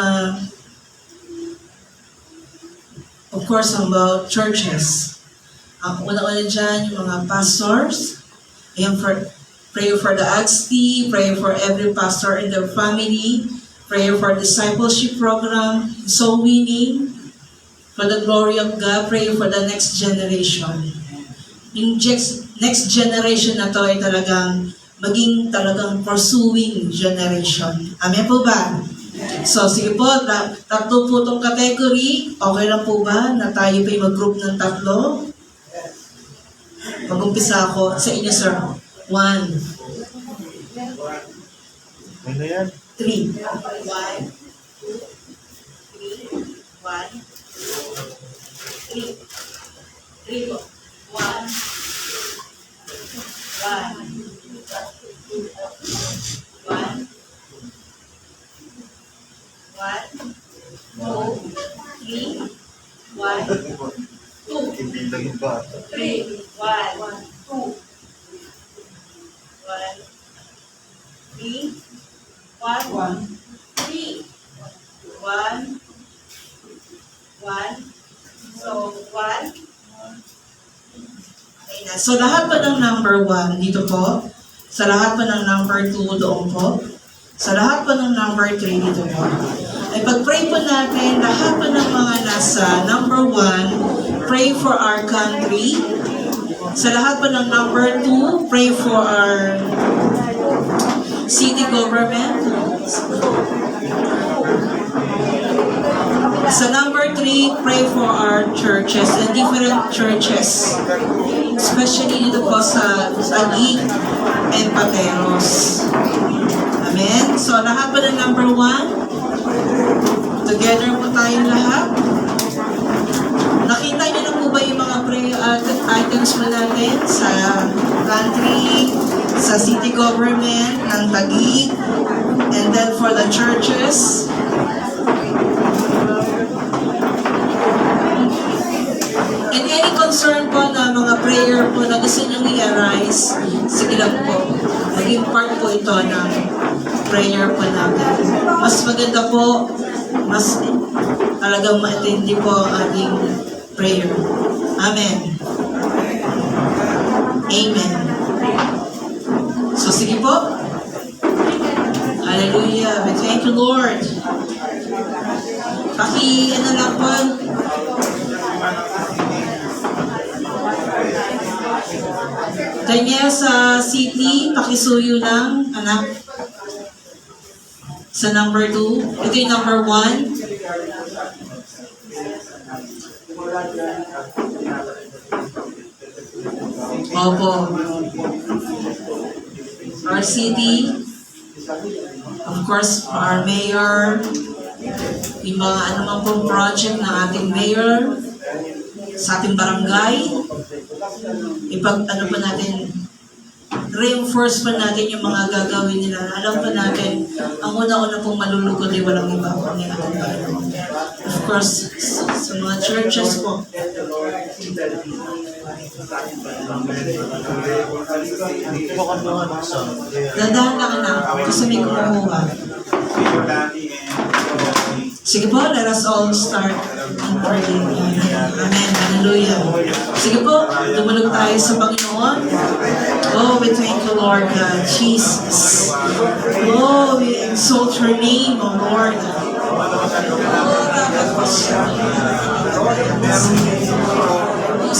of course, about churches. Ang una-una dyan, yung mga pastors. Ayan, pray for the AXT, pray for every pastor and their family, pray for discipleship program, soul winning, for the glory of God, pray for the next generation. Yung next generation na to ay talagang maging talagang pursuing generation. Amen po ba? So, sige po, tatlo po itong category. Okay lang po ba na tayo pa mag-group ng tatlo? Mag-umpisa ako sa inyo, sir. 1, Ano yan? 3. 1, 2, 3, 1, 3 po. 1, 2, Ibilang ba? 3, 1, 2, 3, 1, 1. So, 1. Okay na. So, lahat pa ng number 1 dito po. Sa lahat pa ng number 2 doon po. Sa lahat pa ng number 3 dito po. Ay pag-pray po natin, lahat pa ng mga nasa number 1, pray for our country. Sa lahat pa ng number 2, pray for our city government. Sa number 3, pray for our churches and different churches. Especially dito po sa Taguig and Pateros. Amen? So, lahat po ng number 1, together po tayong lahat. Nakita niyo na po ba yung mga prayer items mo natin sa country, sa city government ng Taguig, and then for the churches. And any concern po na mga prayer po na gusto niyong i-arise, sige lang po. Maging part po ito ng prayer po natin. Mas maganda po, mas talagang ma-attend po ang ating prayer. Amen. Amen. So sige po. Hallelujah. We thank you, Lord. Ano lang po. Kanya sa city, pakisuyo lang, anak. Sa number 2. Ito yung number 1. Opo. Our city, of course, our mayor, yung mga anumang pong project ng ating mayor, sa ating barangay, po natin, reinforce pa natin yung mga gagawin nila. Alam pa natin, ang una-una pong malulugod ay walang iba po ni ating Panginoon. Of course, sa mga churches po. Dandahan lang anak, kasi may kumukuha. Sige po, let us all start and pray. Amen. Hallelujah. Sige po, dumulog tayo sa Panginoon. Oh, we thank you, Lord God, Jesus. Oh, we exalt your name, O Lord. Oh,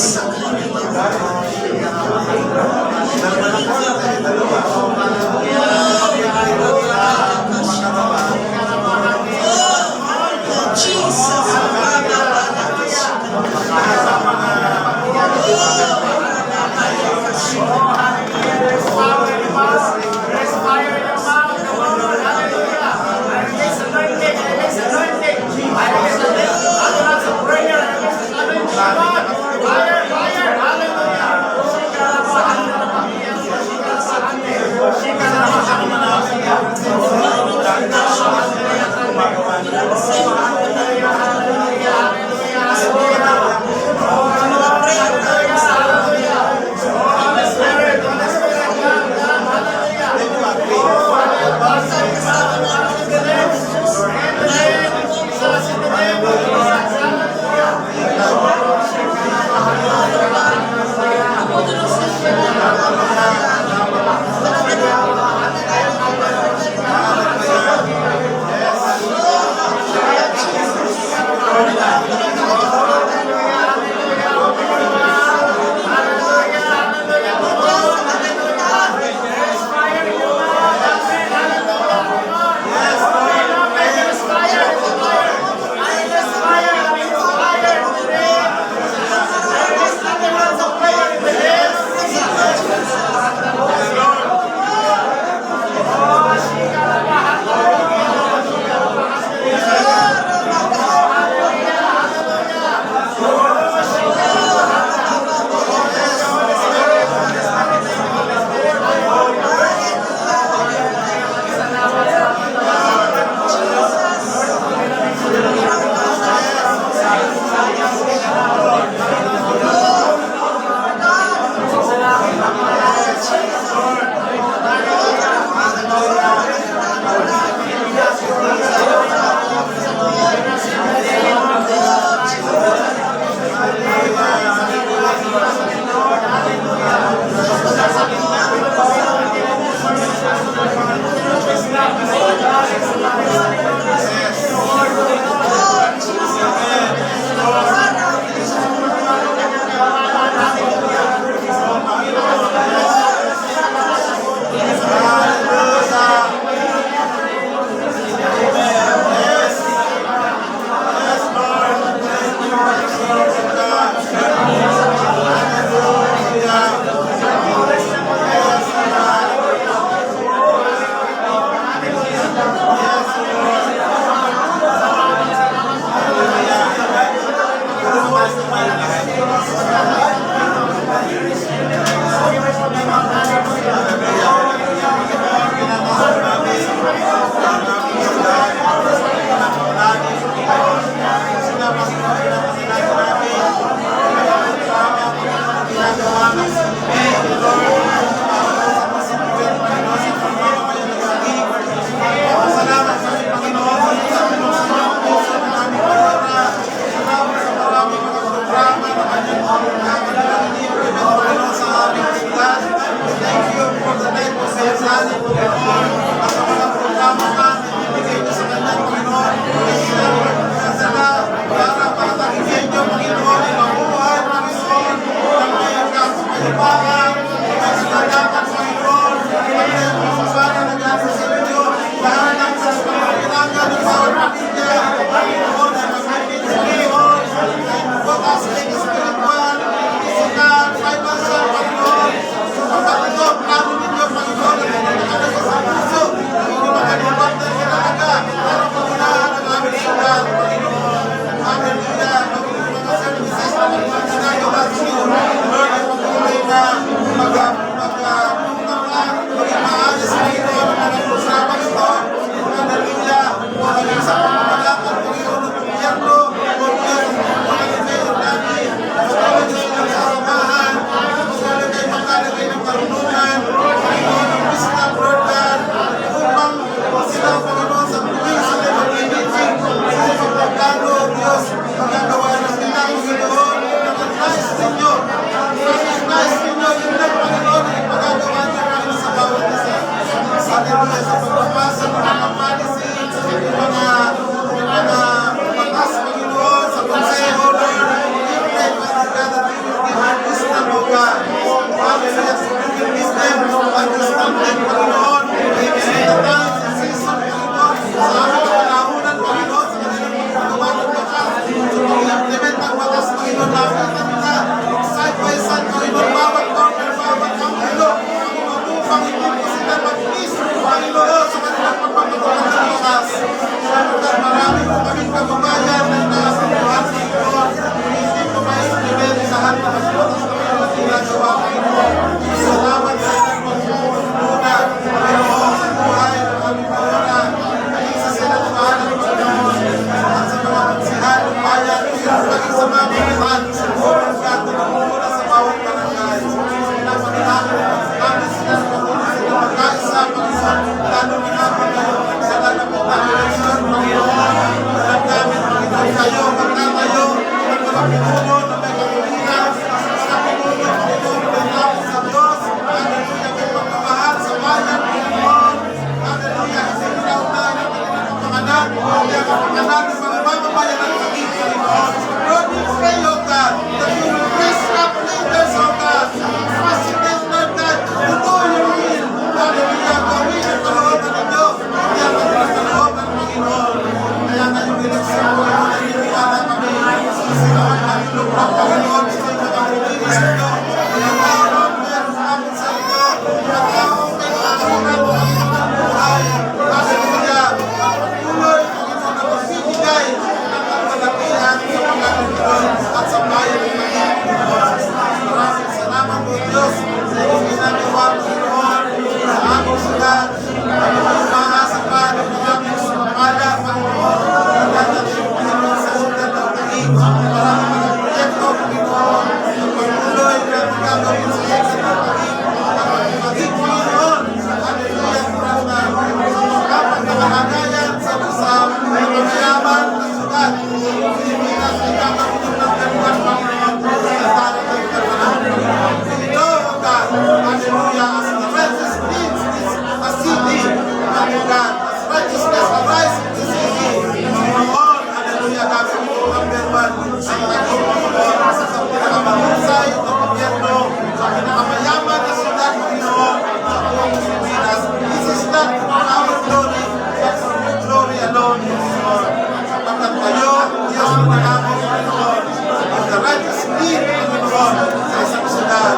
God. As righteousness arise in the city. Panginoon, hallelujah, gagawin mo number one. Ang naging Panginoon sa pinakamahusay na gobyerno, sa pinakamayaman na syudad, Panginoon, sa buong Pilipinas. This is not for our glory, but for your glory alone, Panginoon. Sapagkat kayo, Diyos ng namin, Panginoon, ang the righteous lead, Panginoon, sa isang syudad.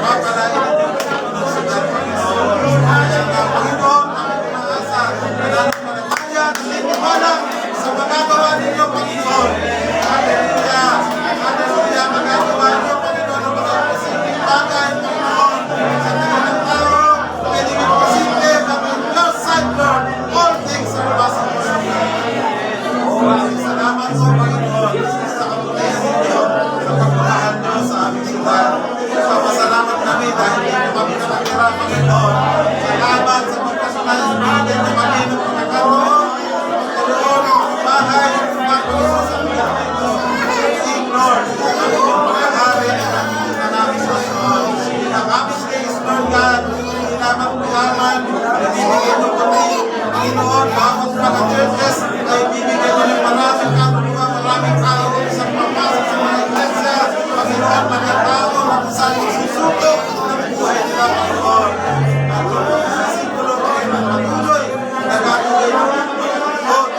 Papalain natin ang syudad, Panginoon. Kaya nga, Panginoon, ang umaasa, nananampalataya, naniniwala sa magagawa ninyo, Panginoon. Hallelujah! Hallelujah! Magagawa ninyo, Panginoon, ang mga posibleng bagay, Panginoon. Sa tingin ng tao, pwede imposible, but in your sight, Lord, all things are possible. Salamat po, Panginoon, sa kabutihan ninyo, sa pagmamahal nyo sa aming syudad. Papasalamat kami dahil hindi kami nakatira, Panginoon. Salamat sa pagkasunay, binigyan nyo kami ng pagkakaroon, magkaroon ng bahay, Panginoon sa mga ito. Sing, Lord, ang iyong pagkakari at ang iyong namin, Panginoon. In the coming days, Lord God, hindi lamang kuyaman, binibigyan nyo kami, Panginoon, bawat mga churches ay bibigyan nyo ng maraming kaluluwa, maraming tao sa papasok sa mga iglesia, Panginoon, mga tao na kung saan magsusutok ng buhay nila, Panginoon. At kung mga sikulo, Panginoon, patuloy, nagatuloy ng mga Panginoon,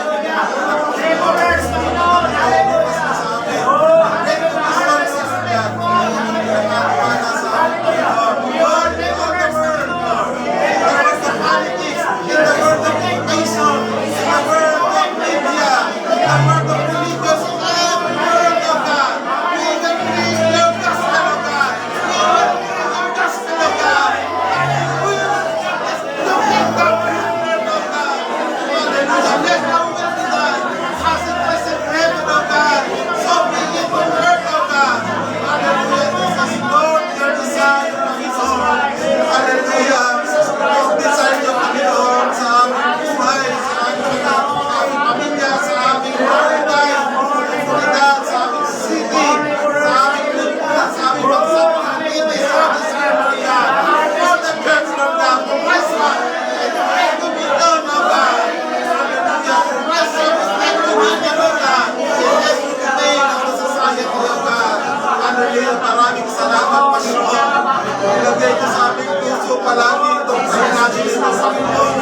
laborers, Panginoon, nalipas na sa amin. Recognition sa Sudan, ang pinagkakawa na sa amin, Panginoon. Lord, in all the world, Lord, in the world of politics, in the world of education, in the world of media, in the world of religious, in every world of God, we can preach your gospel of God. We can preach your gospel of God. We will look at the word of God. Hallelujah. Let our will be done. As it is in heaven, of God. So be it the word of God. Hallelujah. This is Lord, your desire, Panginoon. Hallelujah. Ang desire niyo, Panginoon, sa aming buhay, sa aming pamilya, sa aming barangay, sa aming komunidad, sa aming city, sa aming lingkod, sa aming bansa, mga linis, sa aming Samaria. For the church, Lord God, for Christmas, and pray to be done, Lord God. Hallelujah. For Christmas, and to be done, Lord God. In every domain of the society, Lord God. Hallelujah. Maraming salamat, Panginoon. Ilagay ko sa aming puso palagi itong sinabi nito, Panginoon.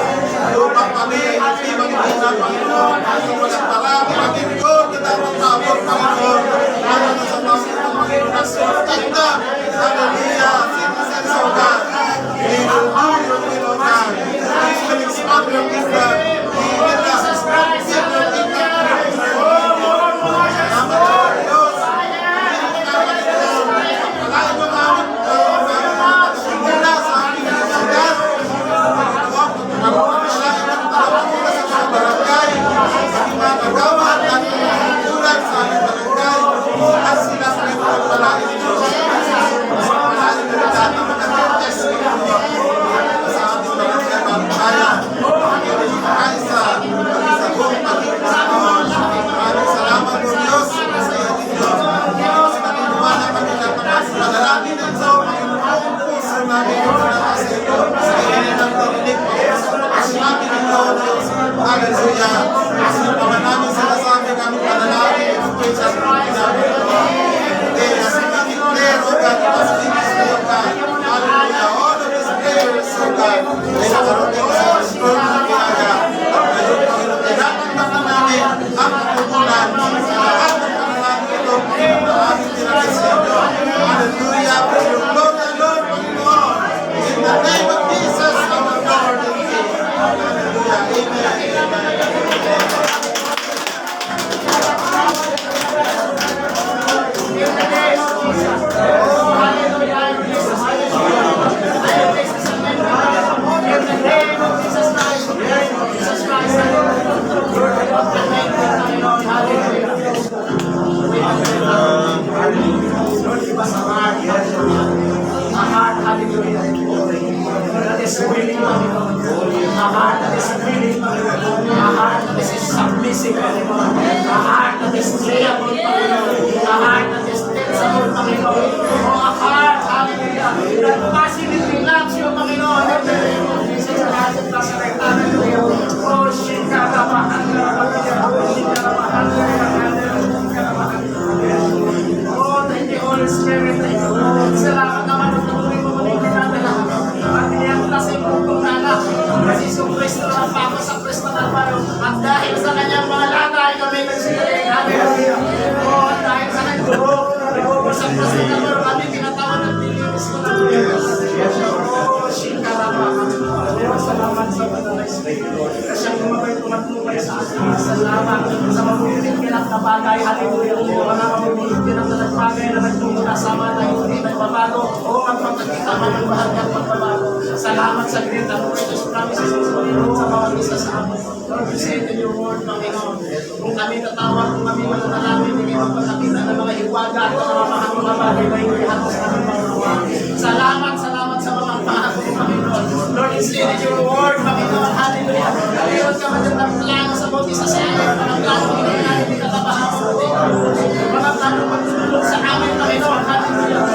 Lumang kami, hindi magigina, Panginoon. Walang marami maging yun, kita magtabot, Panginoon. Ano na sa Panginoon, Panginoon, na sa kingdom. Hallelujah. Citizens of God. We will do your will, O God. We will expand your kingdom. We will expand your kingdom. Salamat po, Diyos. Hindi ka, Panginoon. Pagpalain mo namin, mula sa aming syudad. Panginoon, pagpapalain ng tao mula sa mga barangay, sa mga kagawan at pagkukulan sa aming barangay. At sila sa iyong pagpalain ninyo. Pagpalain na lahat ng mga churches, Panginoon. Sa aming barangay, babayan. Panginoon, kaisa, paging sa buong paging Panginoon. Maraming salamat po, Diyos, sa iyo ninyo. Sa naniniwala kami na panalangin nito, Panginoon, puso namin yung sa iyo. Sa iyo nilang dinilig, Panginoon, sinabi ninyo, Diyos. Hallelujah. Sino pa man namin sinasabi kami panalangin, ito po yung sa pinabi ko. Today, as we declare, O God, as we declare, O God, hallelujah, all of these prayers, O God, ay nakarating sa Lord ng Pinaya. At ngayon, Panginoon, tinatanggap namin ang katutunan sa lahat ng panalangin ito, Panginoon, na aming tinagay sa inyo. Hallelujah, for your glory alone, Panginoon. In the name of Jesus, our Lord and King. Hallelujah, amen, amen. submissive, Panginoon. A heart that is prayerful, Panginoon. A heart that is teachable, Panginoon. O a heart, hallelujah, that passionately loves you, Panginoon. In the name of Jesus Christ. hajat na sa rektana ko yun. Oh, shikaramahan na naman. Oh, shikaramahan na naman. Oh, thank you, Holy Spirit. Thank you, Lord. Salamat naman ang tuloy mo muli natin lahat. At iyan na sa imong anak. Kasi Kristo na pako sa Kristo na paro. At dahil sa kanyang mga latay kami nagsigaling. Hallelujah. Oh, at dahil sa kanyang dugo, sa Kristo na paro kami tinatawag at nilinis ko na Diyos. Oh, shikaramahan. Salamat sa Banal Espiritu. Kasi ang gumagay tumatnubay sa atin. Salamat sa mabuting pinagkabagay. Hallelujah. Mga mabuting pinagkabagay na nagtungkol sa mga hindi nagbabago. O magpapagkita man ang bahagi at magbabago. Salamat sa great and precious promises sa bawat isa sa amin. Lord, we say to your word, Panginoon. Kung kami tatawag, kung kami mananalangin, hindi magpapakita ng mga hiwaga at mga mga bagay na hindi hatos namin mga. Salamat sa mga pangako, Panginoon. Lord, we say to your word, Panginoon. Hallelujah. Ngayon ka magandang plano sa bawat isa sa amin. Mga plano hindi namin hindi katapahan mo. Mga plano magtulong sa amin, Panginoon. Hallelujah.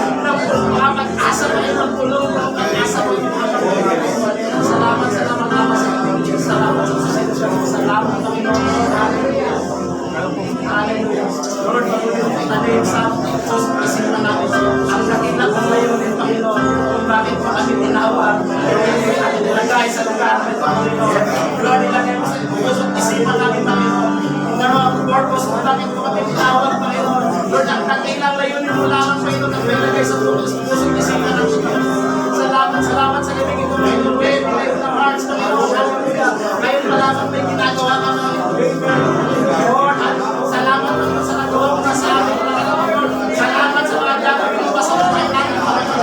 Mga pag-asa mo yung magtulong. Mga pag-asa mo yung salamat sa naman sa Panginoon. Salamat sa sitwasyon. Salamat, Panginoon. Hallelujah. Hallelujah. Lord, tanim sa isipan namin ang dakilang panglayunin, Panginoon. Kung bakit mo kami tinawag at nilagay sa lugar namin, Panginoon. Lord, ilagay mo sa pusong isipan namin, Panginoon. Kung ano ang purpose mo, bakit mo kami tinawag, Panginoon. Lord, ang dakilang layunin mo lamang, Panginoon, ang nilagay sa pusong isipan namin, Panginoon. Salamat sa gabi ito, Panginoon. Panginoon ng hearts, Panginoon. Hallelujah. Ngayon malamang may ginagawa ka, Lord. Salamat sa nagawa mo na sa amin, Panginoon. Salamat sa mga gagawin mo sa buhay namin, Panginoon.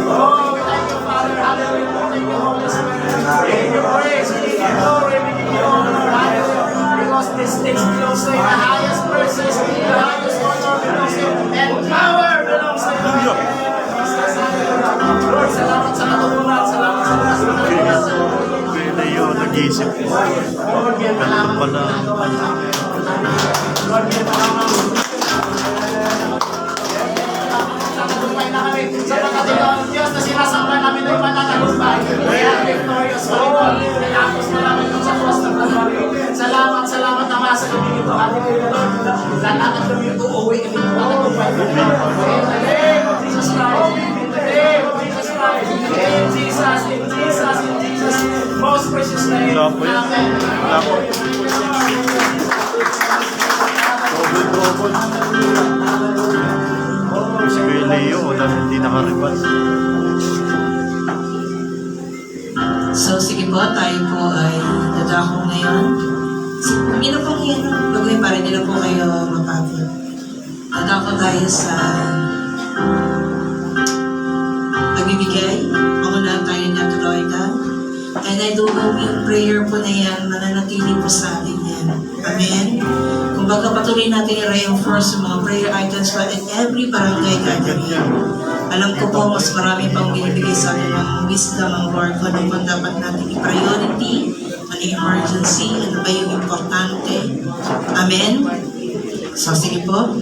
Oh, we thank you, Father. Hallelujah. Thank you, Holy Spirit. We give you praise. We give you glory. We give you honor. Hallelujah. Because this things belongs to you. The highest praises, the highest honor belongs to you. And power belongs to you. Lord, salamat sa katulungan. Salamat sa mga Kaya na yun, nag-iisip ko. Ganito pala. Lord, yan malamang. Natagumpay na kami sa pagkatigaw ng Diyos na sinasamba namin ay mananagumpay. Kaya victorious Panginoon. Nilakos na namin kung sa cross ng Calvary. Salamat naman sa gabi ito. Hallelujah, Lord. Lahat ng gabi ito, uuwi kami ng matagumpay. In the name of Jesus Christ. In the name of Jesus Christ. In Jesus. Most precious name. Amen. Double. Si Kuya Leo, hindi nakaribas. So, sige po, tayo po ay dadako ngayon. Hindi na po yan, gagawin para hindi na po kayo mapagod. Dadako tayo sa pagbibigay. Ako na tayo na tuloy ka. And I do hope yung prayer po na yan, mananatili po sa atin yan. Amen. Kung baga patuloy natin i-reinforce yung mga prayer items pa in every barangay gathering. Alam ko po, mas marami pang binibigay sa atin ng wisdom ang Lord kung ano pang dapat natin i-priority, ano yung emergency, ano ba yung importante. Amen? So, sige po.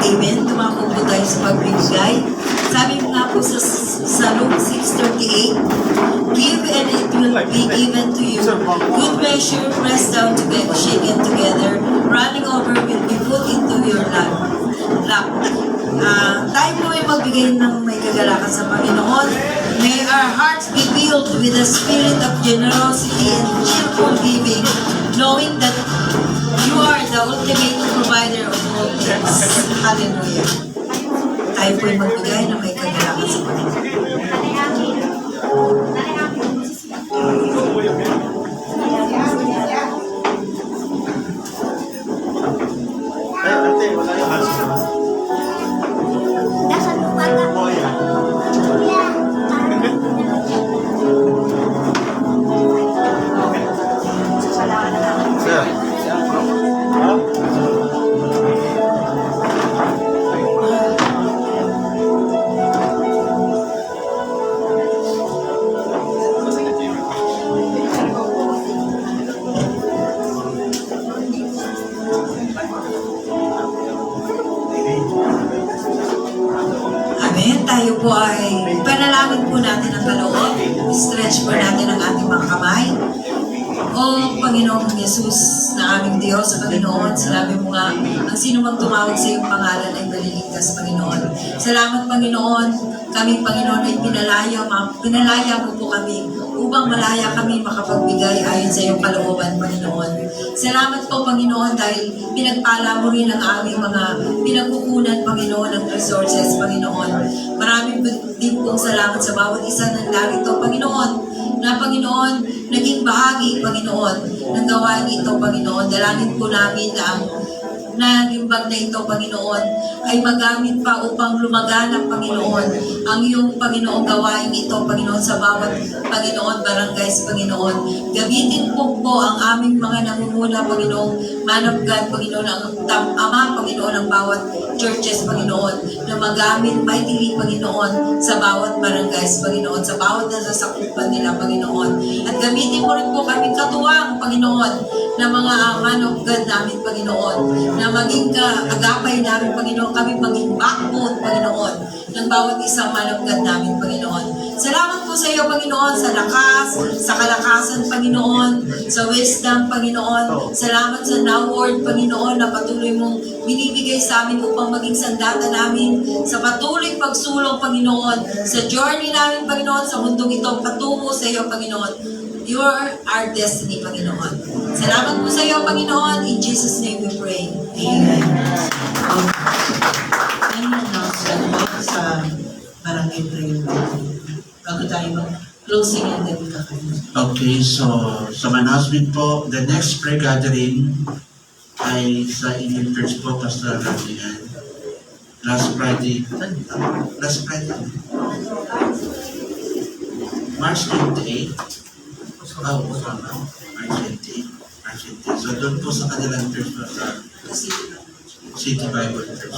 Amen. Tumako po tayo sa pagbibigay. Sabi mo nga po sa Luke 6:38, give and it will be given to you. Good measure, pressed down together, shaken together, running over will be put into your lap. Tayo po ay magbigay ng may kagalakan sa Panginoon. May our hearts be filled with a spirit of generosity and cheerful giving, knowing that you are the ultimate provider of all things. Hallelujah. Tayo po ay magbigay ng may kagalakan sa Panginoon. Ate, wala yung hands naman. Sir. tayo po ay panalangin po natin ang kaloob. Stretch po natin ang ating mga kamay. O Panginoong Jesus na aming Diyos, sa Panginoon, sinabi mo nga, ang sino mang tumawag sa iyong pangalan ay maliligtas, Panginoon. Salamat, Panginoon. Kami, Panginoon, ay pinalaya mo po kami upang malaya kami makapagbigay ayon sa iyong kalooban, Panginoon. Salamat po, Panginoon, dahil pinagpala mo rin ang aming mga pinagkukunan, Panginoon, ng resources, Panginoon. Maraming din pong salamat sa bawat isa ng narito, Panginoon, na Panginoon, naging bahagi, Panginoon, ng gawain ito, Panginoon. Dalangin po namin na ang limbag na ito, Panginoon, ay magamit pa upang lumaganap, Panginoon, ang iyong, Panginoon, gawain ito, Panginoon, sa bawat, Panginoon, barangays, Panginoon. Gamitin po ang aming mga nangunguna, Panginoon, man of God, Panginoon, ang Ama, Panginoon, ang bawat churches, Panginoon, na magamit mightily, Panginoon, sa bawat barangays, Panginoon, sa bawat nasasakupan nila, Panginoon. At gamitin mo rin po kami katuwang, Panginoon, na mga man of God namin, Panginoon, na maging kaagapay namin, Panginoon, kami maging backbone, Panginoon, ng bawat isang man of God namin, Panginoon. Salamat po sa iyo, Panginoon, sa lakas, sa kalakasan, Panginoon, sa wisdom, Panginoon. Salamat sa now word, Panginoon, na patuloy mong binibigay sa amin upang maging sandata namin sa patuloy pagsulong, Panginoon, sa journey namin, Panginoon, sa mundong ito, patungo sa iyo, Panginoon. You are our destiny, Panginoon. Salamat po sa iyo, Panginoon. In Jesus' name we pray. Amen. Any announcement po sa barangay prayer meeting? Bago tayo mag-closing and then kakain. Okay, so sa announcement po, the next prayer gathering ay sa Indian Church po, Pastor Ramian. Last Friday, March 28. Oh, tama. March 28. So doon po sa kanilang church po sa City Bible Church.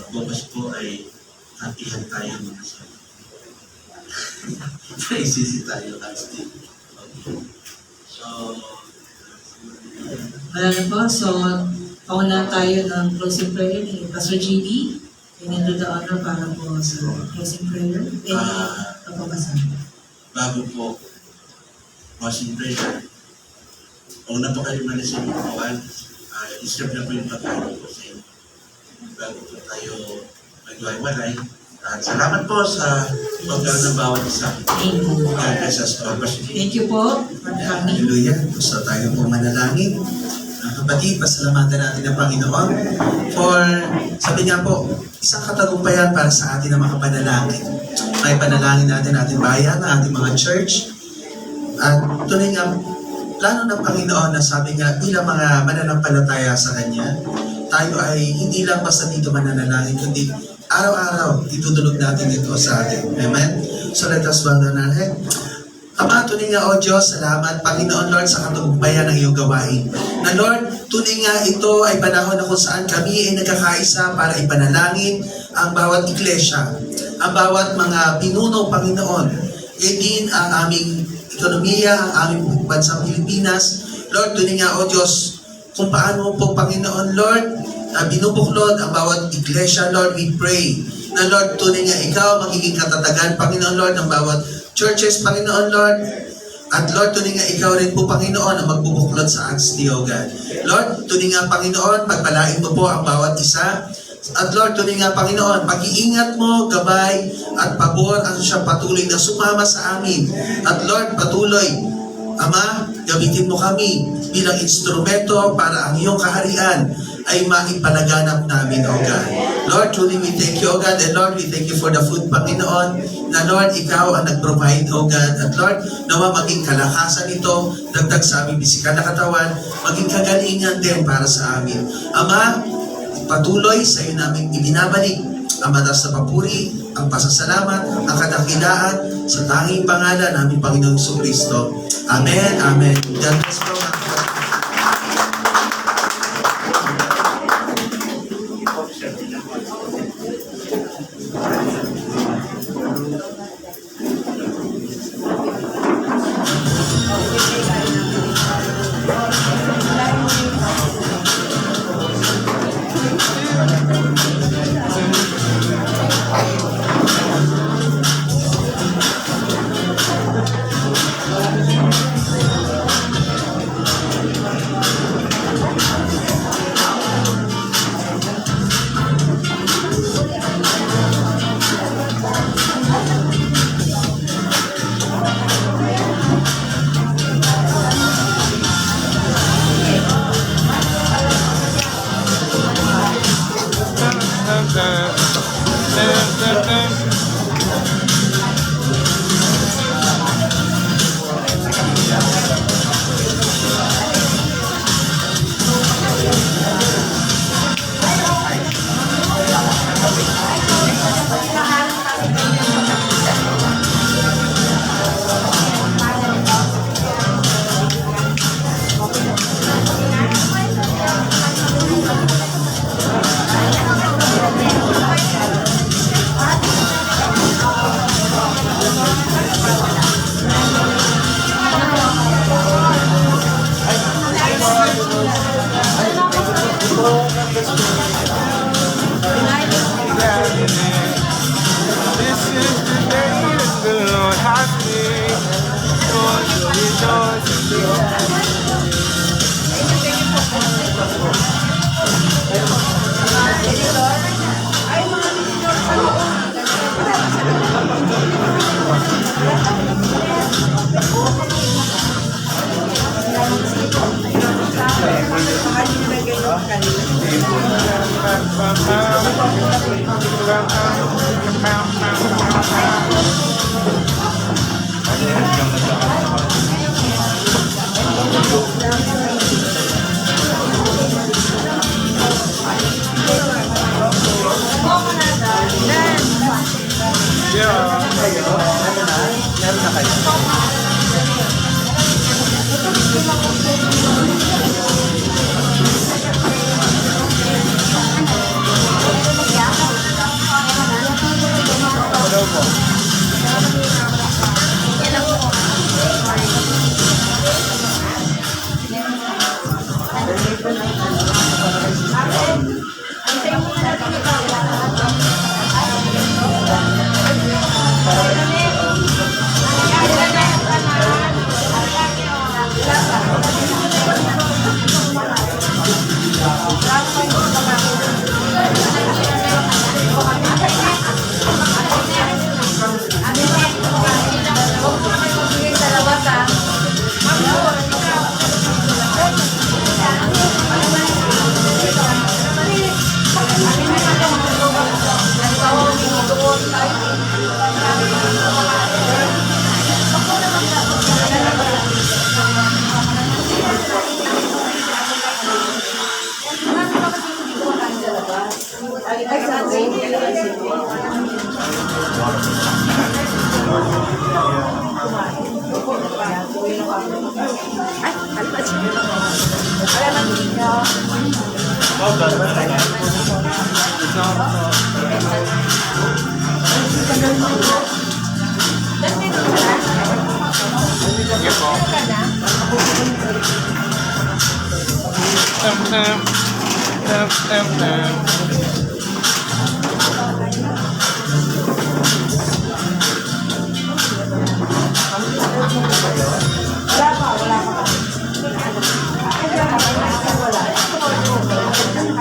Bukas po ay hatihan tayo mga sa Praise tayo last day. Okay. So, Wala na po. So, pauna tayo ng closing prayer ni Pastor GB. Ganyan do the honor para po sa closing prayer. Bago po closing prayer, una po kayo malisin yung kawan. I-serve na po yung pagkain po sa inyo. Bago po tayo magwaiwalay. At salamat po sa pagkaroon ng bawat isa. Thank you. Thank you po for coming. Hallelujah. So tayo po manalangin. Kapatid, pasalamatan natin ang Panginoon for, sabi nga po, isang katagumpayan para sa atin na makapanalangin. May panalangin natin ating bayan, ang ating mga church. At tunay nga, plano ng Panginoon na sabi nga, bilang mga mananampalataya sa Kanya, tayo ay hindi lang basta dito mananalangin, kundi araw-araw, itutulog natin ito sa atin. Amen? So let us bow down our head. Ama, tunay nga, O Diyos, salamat, Panginoon Lord, sa katagumpayan ng iyong gawain. Na Lord, tunay nga ito ay panahon na kung saan kami ay nagkakaisa para ipanalangin ang bawat iglesia, ang bawat mga pinuno, Panginoon, din ang aming ekonomiya, ang aming bansang Pilipinas. Lord, tunay nga, O Diyos, kung paano po, Panginoon Lord, binubuklod ang bawat iglesia, Lord, we pray na Lord, tunay nga ikaw magiging katatagan, Panginoon Lord, ng bawat churches, Panginoon Lord, at Lord, tunay nga ikaw rin po, Panginoon, ang magbubuklod sa Acts Day, O God. Lord, tunay nga, Panginoon, pagpalain mo po ang bawat isa. At Lord, tunay nga, Panginoon, pag-iingat mo, gabay, at pabor ang siyang patuloy na sumama sa amin. At Lord, patuloy, Ama, gamitin mo kami bilang instrumento para ang iyong kaharian ay maipalaganap namin, O God. Lord, truly we thank you, O God, and Lord, we thank you for the food, Panginoon, na Lord, ikaw ang nag-provide, O God, at Lord, nawa maging kalakasan ito, dagdag sa aming bisikal na katawan, maging kagalingan din para sa amin. Ama, patuloy sa iyo namin ibinabalik ang matas na papuri, ang pasasalamat, ang kadakilaan sa tanging pangalan namin Panginoong Jesucristo. Amen, amen. God bless po, mga kapatid.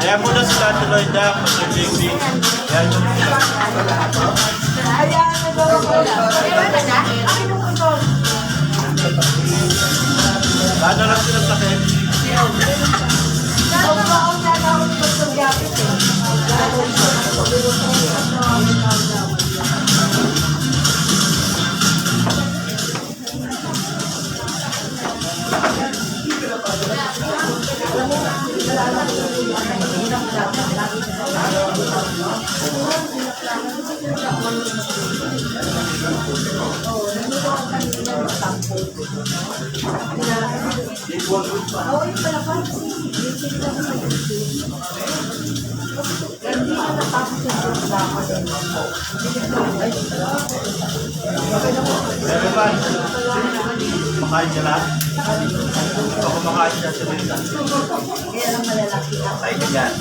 Kaya muna si Tati Lloyda, Pastor JP. Yan yung Lalo lang sila sa akin. Everyone, makain niya lahat. Ako makain niya sa benta. Ay, ganyan.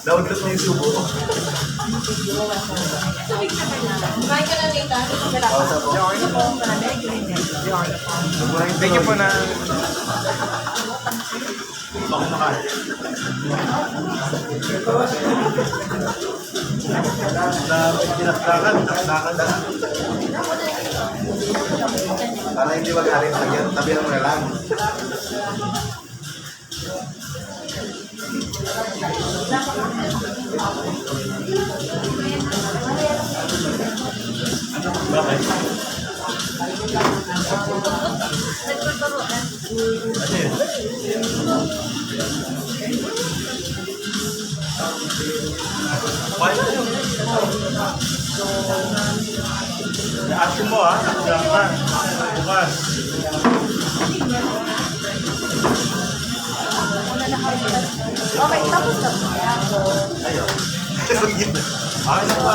Naudot na yung subo. Thank you po na. Ako makain. Tinakdakan na. Para hindi magaling sa yan, tabi mo na lang. Bakit? Ano yun? Paano yun? Asin mo ha, nakdakan. Bukas. Okay, tapos na. Ayaw. Ay, naku.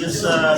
Yung sa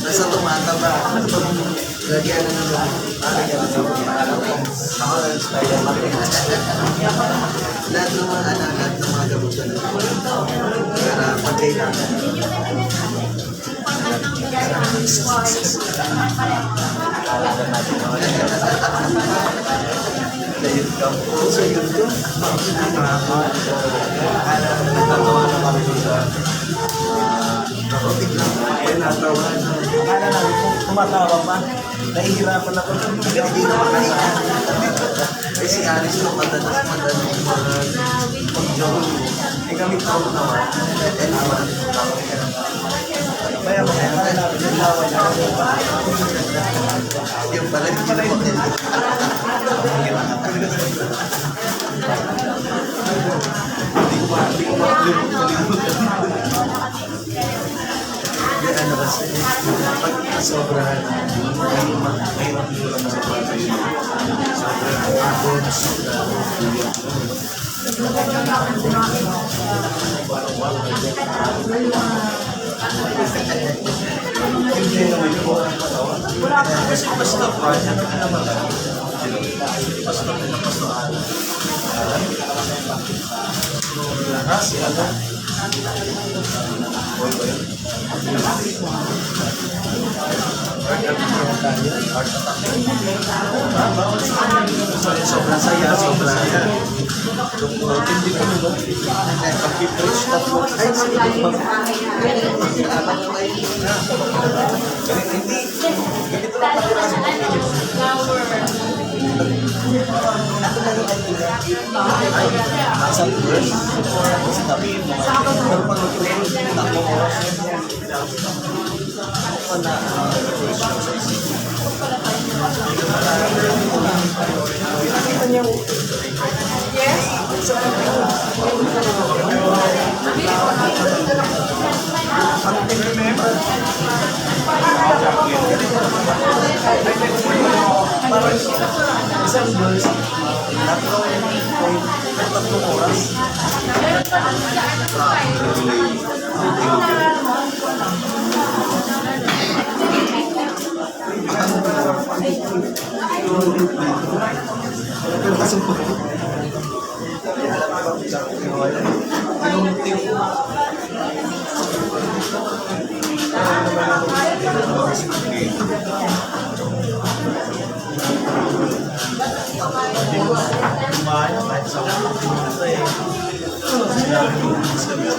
Basta tumataba. Lagyan na ng ako na Spider-Man. Lahat ng mga anak, lahat ng mga gamot na para pagkailangan. So yun ko. Natawa na kami sa nakotik lang. Ayun, natawa na. Akala namin kung tumatawa pa, nahihirapan ako. Hindi na makahinga. Eh si Aris ko madalas yung mga pag-joke. Eh kami tawa naman. Eh naman. Kaya akala namin yung laway na yung pala yung hotel. Hindi ko makalimutan. Ano kasi, pag sobrahan, mahirap dito lang sa pagkakas. Sobrang abot, hindi naman po ang katawan. Kasi basta pa, yan ang naman lang. Basta pinapastaan. Lakas, ano? Sobrang saya, sobrang saya. Hindi ko nung pag-pitch tatlo. Ay, sige ba? Hindi. Ganito lang nasa first sa tabi mo. Pero pag mag-train, ako oras ako na nakita niya isang girls tatlong oras. Pero kasumpot ko. Kumain kahit sa mga eh. Sinabi ko sa mga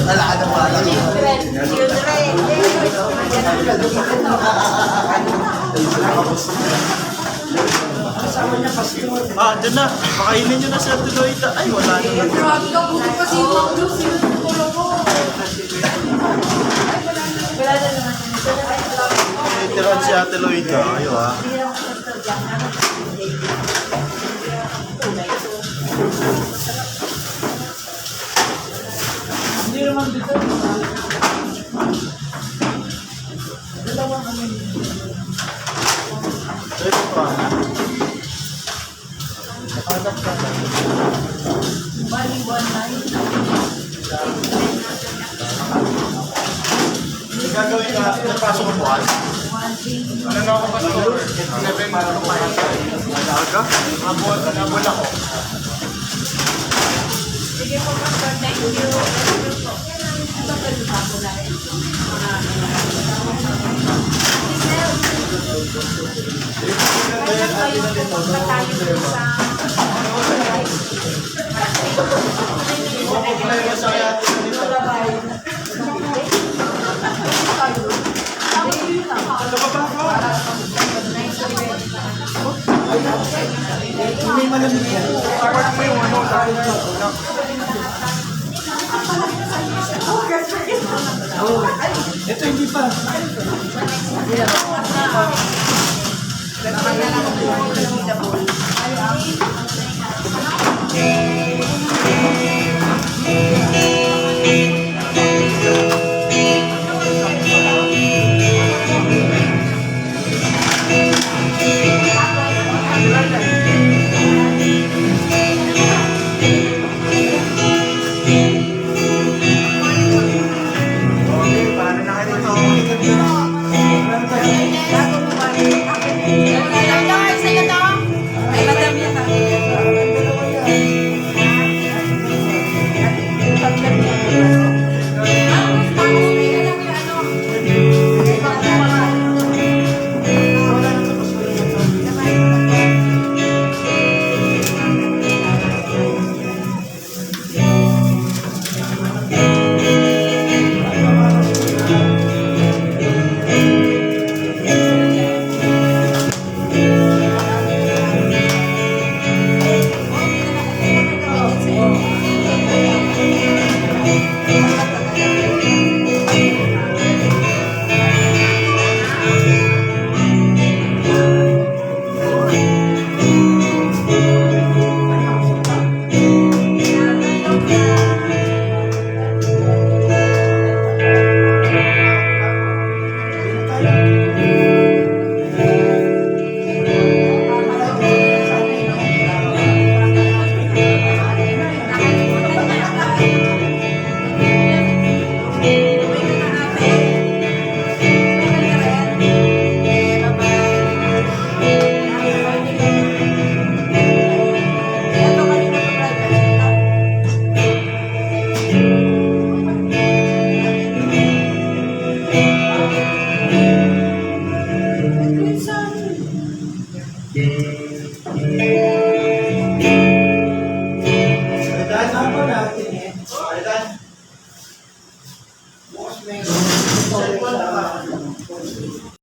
Wala ka na pala. dyan na. Pakainin nyo na si Ate Loida. Ay, wala na. Grabe ka, buti pa si Magdo, sinutulo mo. Wala na naman. Tinitiraan si Ate Loida. Ayaw ha. Hindi naman dito. So, ito pa. Gagawin nagpasok ko bukas? Ano na ako, Pastor? 11 para kumain. Alaga? Nabol ako. Sige po, Pastor. Thank you. Ito pwede pa po natin. Kaya kayo pupunta tayo sa... Ito hindi pa.